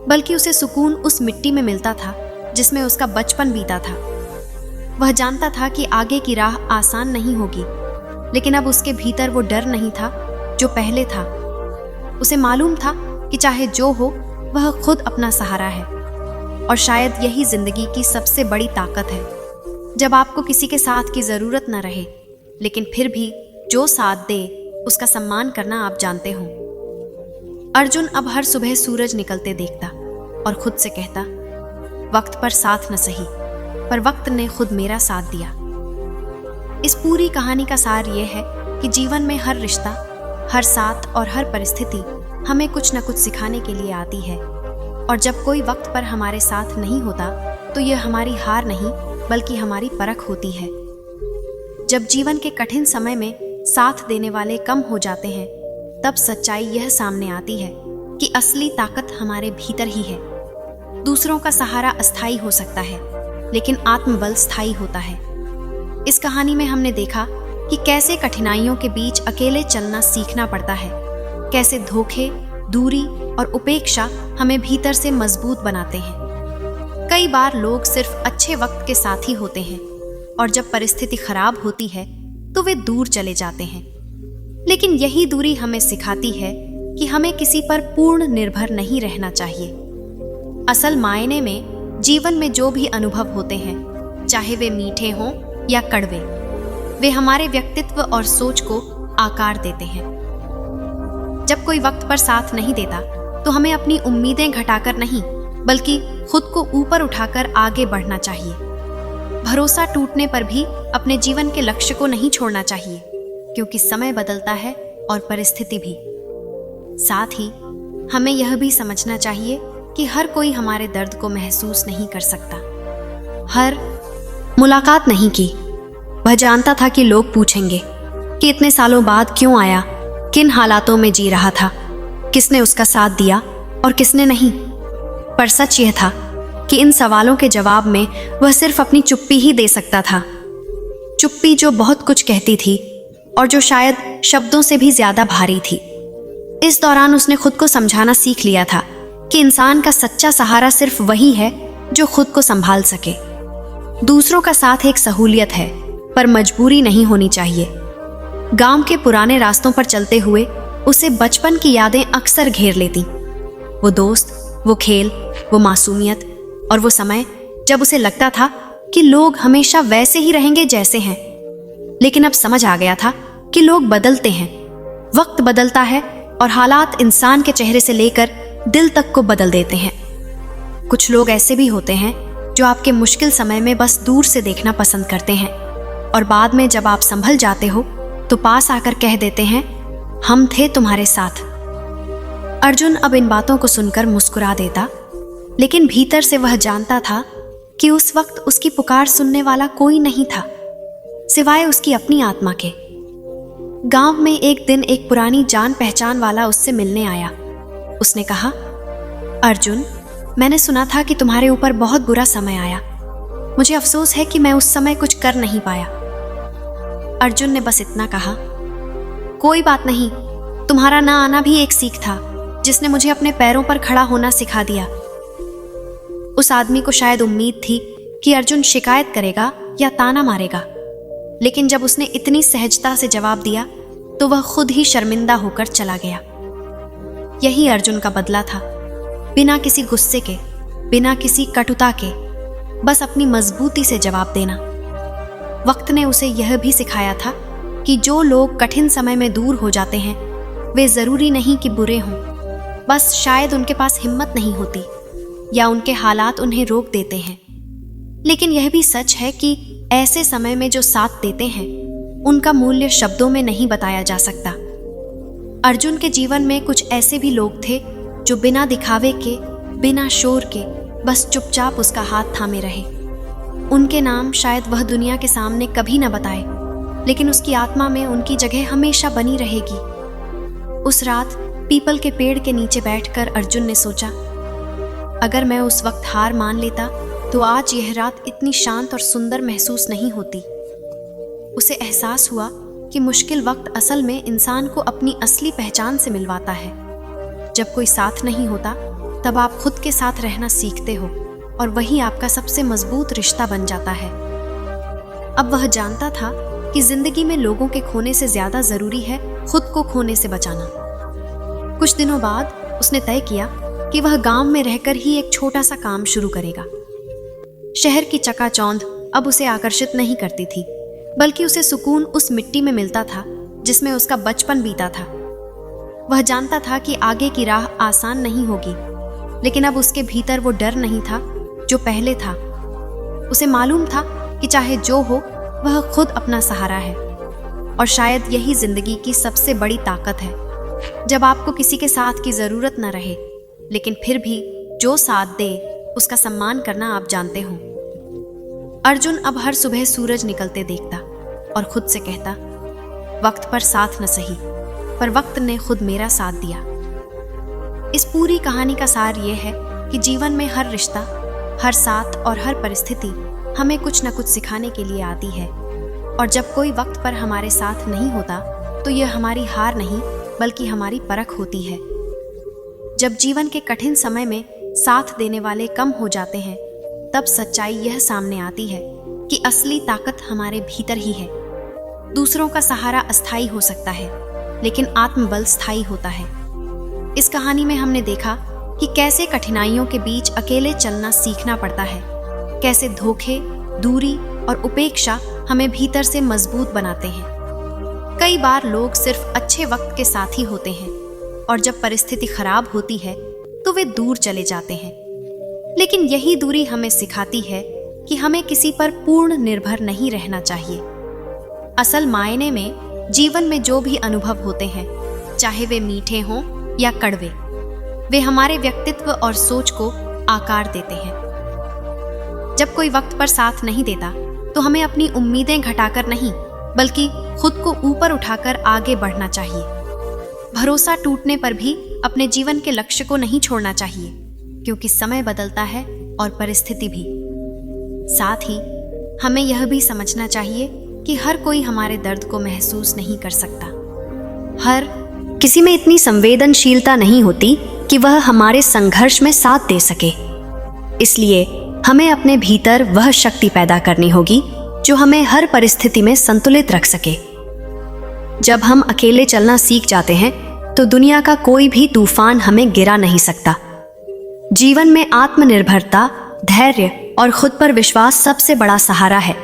बल्कि उसे सुकून उस मिट्टी में मिलता था जिसमें उसका बचपन बीता था। वह जानता था कि आगे की राह आसान नहीं होगी, लेकिन अब उसके भीतर वो डर नहीं था जो पहले था। उसे मालूम था कि चाहे जो हो, वह खुद अपना सहारा है। और शायद यही जिंदगी की सबसे बड़ी ताकत है, जब आपको किसी के साथ की जरूरत न रहे, लेकिन फिर भी जो साथ दे उसका सम्मान करना आप जानते हो। अर्जुन अब हर सुबह सूरज निकलते देखता और खुद से कहता, वक्त पर साथ न सही, पर वक्त ने खुद मेरा साथ दिया। इस पूरी कहानी का सार ये है कि जीवन में हर रिश्ता, हर साथ और हर परिस्थिति हमें कुछ न कुछ सिखाने के लिए आती है। और जब कोई वक्त पर हमारे साथ नहीं होता तो यह हमारी हार नहीं बल्कि हमारी परख होती है। जब जीवन के कठिन समय में साथ देने वाले कम हो जाते हैं, तब सच्चाई यह सामने आती है कि असली ताकत हमारे भीतर ही है। दूसरों का सहारा अस्थायी हो सकता है, लेकिन आत्मबल स्थायी होता है। इस कहानी में हमने देखा कि कैसे कठिनाइयों के बीच अकेले चलना सीखना पड़ता है, कैसे धोखे, दूरी और उपेक्षा हमें भीतर से मजबूत बनाते हैं। कई बार लोग सिर्फ अच्छे वक्त के साथ ही होते हैं और जब परिस्थिति खराब होती है तो वे दूर चले जाते हैं। लेकिन यही दूरी हमें सिखाती है कि हमें किसी पर पूर्ण निर्भर नहीं रहना चाहिए। असल मायने में जीवन में जो भी अनुभव होते हैं, चाहे वे मीठे हों या कड़वे, वे हमारे व्यक्तित्व और सोच को आकार देते हैं। जब कोई वक्त पर साथ नहीं देता तो हमें अपनी उम्मीदें घटाकर नहीं बल्कि खुद को ऊपर उठाकर आगे बढ़ना चाहिए। भरोसा टूटने पर भी अपने जीवन के लक्ष्य को नहीं छोड़ना चाहिए, क्योंकि समय बदलता है और परिस्थिति भी। साथ ही हमें यह भी समझना चाहिए कि हर कोई हमारे दर्द को महसूस नहीं कर सकता। हर मुलाकात नहीं की। वह जानता था कि लोग पूछेंगे कि इतने सालों बाद क्यों आया, किन हालातों में जी रहा था, किसने उसका साथ दिया और किसने नहीं। पर सच यह था कि इन सवालों के जवाब में वह सिर्फ अपनी चुप्पी ही दे सकता था। चुप्पी जो बहुत कुछ कहती थी और जो शायद शब्दों से भी ज्यादा भारी थी। इस दौरान उसने खुद को समझाना सीख लिया था कि इंसान का सच्चा सहारा सिर्फ वही है जो खुद को संभाल सके। दूसरों का साथ एक सहूलियत है, पर मजबूरी नहीं होनी चाहिए। गांव के पुराने रास्तों पर चलते हुए उसे बचपन की यादें अक्सर घेर लेती। वो दोस्त, वो खेल, वो मासूमियत और वो समय जब उसे लगता था कि लोग हमेशा वैसे ही रहेंगे जैसे हैं। लेकिन अब समझ आ गया था कि लोग बदलते हैं, वक्त बदलता है और हालात इंसान के चेहरे से लेकर दिल तक को बदल देते हैं। कुछ लोग ऐसे भी होते हैं जो आपके मुश्किल समय में बस दूर से देखना पसंद करते हैं और बाद में जब आप संभल जाते हो तो पास आकर कह देते हैं, हम थे तुम्हारे साथ। अर्जुन अब इन बातों को सुनकर मुस्कुरा देता, लेकिन भीतर से वह जानता था कि उस वक्त उसकी पुकार सुनने वाला कोई नहीं था सिवाय उसकी अपनी आत्मा के। गांव में एक दिन एक पुरानी जान पहचान वाला उससे मिलने आया। उसने कहा, अर्जुन, मैंने सुना था कि तुम्हारे ऊपर बहुत बुरा समय आया। मुझे अफसोस है कि मैं उस समय कुछ कर नहीं पाया। अर्जुन ने बस इतना कहा, कोई बात नहीं, तुम्हारा ना आना भी एक सीख था जिसने मुझे अपने पैरों पर खड़ा होना सिखा दिया। उस आदमी को शायद उम्मीद थी कि अर्जुन शिकायत करेगा या ताना मारेगा, लेकिन जब उसने इतनी सहजता से जवाब दिया तो वह खुद ही शर्मिंदा होकर चला गया। यही अर्जुन का बदला था, बिना किसी गुस्से के, बिना किसी कटुता के, बस अपनी मजबूती से जवाब देना। वक्त ने उसे यह भी सिखाया था कि जो लोग कठिन समय में दूर हो जाते हैं वे जरूरी नहीं कि बुरे हों, बस शायद उनके पास हिम्मत नहीं होती या उनके हालात उन्हें रोक देते हैं। लेकिन यह भी सच है कि ऐसे समय में जो साथ देते हैं उनका मूल्य शब्दों में नहीं बताया जा सकता। अर्जुन के जीवन में कुछ ऐसे भी लोग थे जो बिना दिखावे के, बिना शोर के, बस चुपचाप उसका हाथ थामे रहे। उनके नाम शायद वह दुनिया के सामने कभी न बताए, लेकिन उसकी आत्मा में उनकी जगह हमेशा बनी रहेगी। उस रात पीपल के पेड़ के नीचे बैठकर अर्जुन ने सोचा, अगर मैं उस वक्त हार मान लेता तो आज यह रात इतनी शांत और सुंदर महसूस नहीं होती। उसे एहसास हुआ कि मुश्किल वक्त असल में इंसान को अपनी असली पहचान से मिलवाता है। जब कोई साथ नहीं होता तब आप खुद के साथ रहना सीखते हो और वही आपका सबसे मजबूत रिश्ता बन जाता है। अब वह जानता था कि जिंदगी में लोगों के खोने से ज्यादा जरूरी है खुद को खोने से बचाना। कुछ दिनों बाद उसने तय किया कि वह गांव में रहकर ही एक छोटा सा काम शुरू करेगा। शहर की चकाचौंध अब उसे आकर्षित नहीं करती थी, बल्कि उसे सुकून उस मिट्टी में मिलता था जिसमें उसका बचपन बीता था। वह जानता था कि आगे की राह आसान नहीं होगी, लेकिन अब उसके भीतर वो डर नहीं था जो पहले था। उसे मालूम था कि चाहे जो हो वह खुद अपना सहारा है। और शायद यही जिंदगी की सबसे बड़ी ताकत है, जब आपको किसी के साथ की जरूरत न रहे, लेकिन फिर भी जो साथ दे उसका सम्मान करना आप जानते हो। अर्जुन अब हर सुबह सूरज निकलते देखता और खुद से कहता, वक्त पर साथ न सही, पर वक्त ने खुद मेरा साथ दिया। इस पूरी कहानी का सार यह है कि जीवन में हर रिश्ता, हर साथ और हर परिस्थिति हमें कुछ न कुछ सिखाने के लिए आती है। और जब कोई वक्त पर हमारे साथ नहीं होता तो यह हमारी हार नहीं बल्कि हमारी परख होती है। जब जीवन के कठिन समय में साथ देने वाले कम हो जाते हैं, तब सच्चाई यह सामने आती है कि असली ताकत हमारे भीतर ही है। दूसरों का सहारा अस्थायी हो सकता है, लेकिन आत्मबल स्थायी होता है। इस कहानी में हमने देखा कि कैसे कठिनाइयों के बीच अकेले चलना सीखना पड़ता है, कैसे धोखे, दूरी और उपेक्षा हमें भीतर से मजबूत बनाते हैं। कई बार लोग सिर्फ अच्छे वक्त के साथ ही होते हैं और जब परिस्थिति खराब होती है तो वे दूर चले जाते हैं। लेकिन यही दूरी हमें सिखाती है कि हमें किसी पर पूर्ण निर्भर नहीं रहना चाहिए। असल मायने में जीवन में जो भी अनुभव होते हैं, चाहे वे मीठे हों या कड़वे, वे हमारे व्यक्तित्व और सोच को आकार देते हैं। जब कोई वक्त पर साथ नहीं देता तो हमें अपनी उम्मीदें घटाकर नहीं बल्कि खुद को ऊपर उठाकर आगे बढ़ना चाहिए। भरोसा टूटने पर भी अपने जीवन के लक्ष्य को नहीं छोड़ना चाहिए, क्योंकि समय बदलता है और परिस्थिति भी। साथ ही हमें यह भी समझना चाहिए कि हर कोई हमारे दर्द को महसूस नहीं कर सकता। हर किसी में इतनी संवेदनशीलता नहीं होती कि वह हमारे संघर्ष में साथ दे सके। इसलिए हमें अपने भीतर वह शक्ति पैदा करनी होगी जो हमें हर परिस्थिति में संतुलित रख सके। जब हम अकेले चलना सीख जाते हैं तो दुनिया का कोई भी तूफान हमें गिरा नहीं सकता। जीवन में आत्मनिर्भरता, धैर्य और खुद पर विश्वास सबसे बड़ा सहारा है।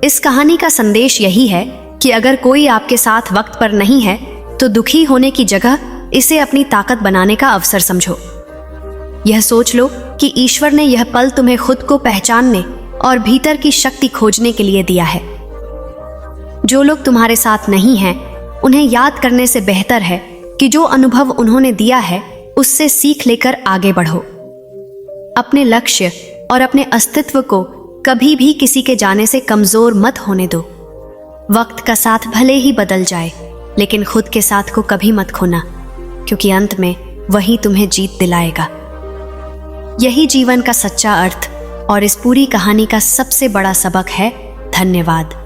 इस कहानी का संदेश यही है कि अगर कोई आपके साथ वक्त पर नहीं है तो दुखी होने की जगह इसे अपनी ताकत बनाने का अवसर समझो। यह सोच लो कि ईश्वर ने यह पल तुम्हें खुद को पहचानने और भीतर की शक्ति खोजने के लिए दिया है। जो लोग तुम्हारे साथ नहीं हैं, उन्हें याद करने से बेहतर है कि जो अनुभव उन्होंने दिया है उससे सीख लेकर आगे बढ़ो। अपने लक्ष्य और अपने अस्तित्व को कभी भी किसी के जाने से कमजोर मत होने दो। वक्त का साथ भले ही बदल जाए, लेकिन खुद के साथ को कभी मत खोना, क्योंकि अंत में वही तुम्हें जीत दिलाएगा। यही जीवन का सच्चा अर्थ और इस पूरी कहानी का सबसे बड़ा सबक है। धन्यवाद।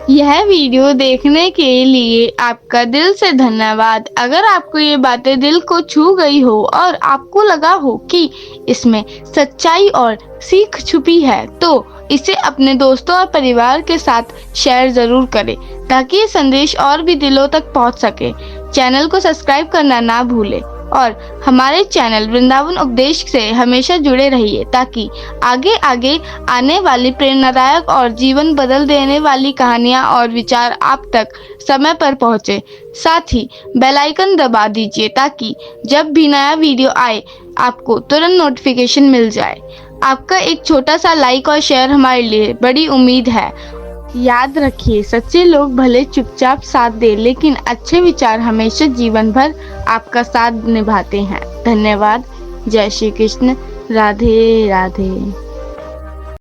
यह वीडियो देखने के लिए आपका दिल से धन्यवाद। अगर आपको ये बातें दिल को छू गई हो और आपको लगा हो कि इसमें सच्चाई और सीख छुपी है, तो इसे अपने दोस्तों और परिवार के साथ शेयर जरूर करें, ताकि ये संदेश और भी दिलों तक पहुंच सके। चैनल को सब्सक्राइब करना ना भूलें और हमारे चैनल वृंदावन उपदेश से हमेशा जुड़े रहिए, ताकि आगे आगे आने वाली प्रेरणादायक और जीवन बदल देने वाली कहानियाँ और विचार आप तक समय पर पहुँचे। साथ ही बेल आइकन दबा दीजिए, ताकि जब भी नया वीडियो आए आपको तुरंत नोटिफिकेशन मिल जाए। आपका एक छोटा सा लाइक और शेयर हमारे लिए बड़ी उम्मीद है। याद रखिए, सच्चे लोग भले चुपचाप साथ दे, लेकिन अच्छे विचार हमेशा जीवन भर आपका साथ निभाते हैं। धन्यवाद। जय श्री कृष्ण। राधे राधे।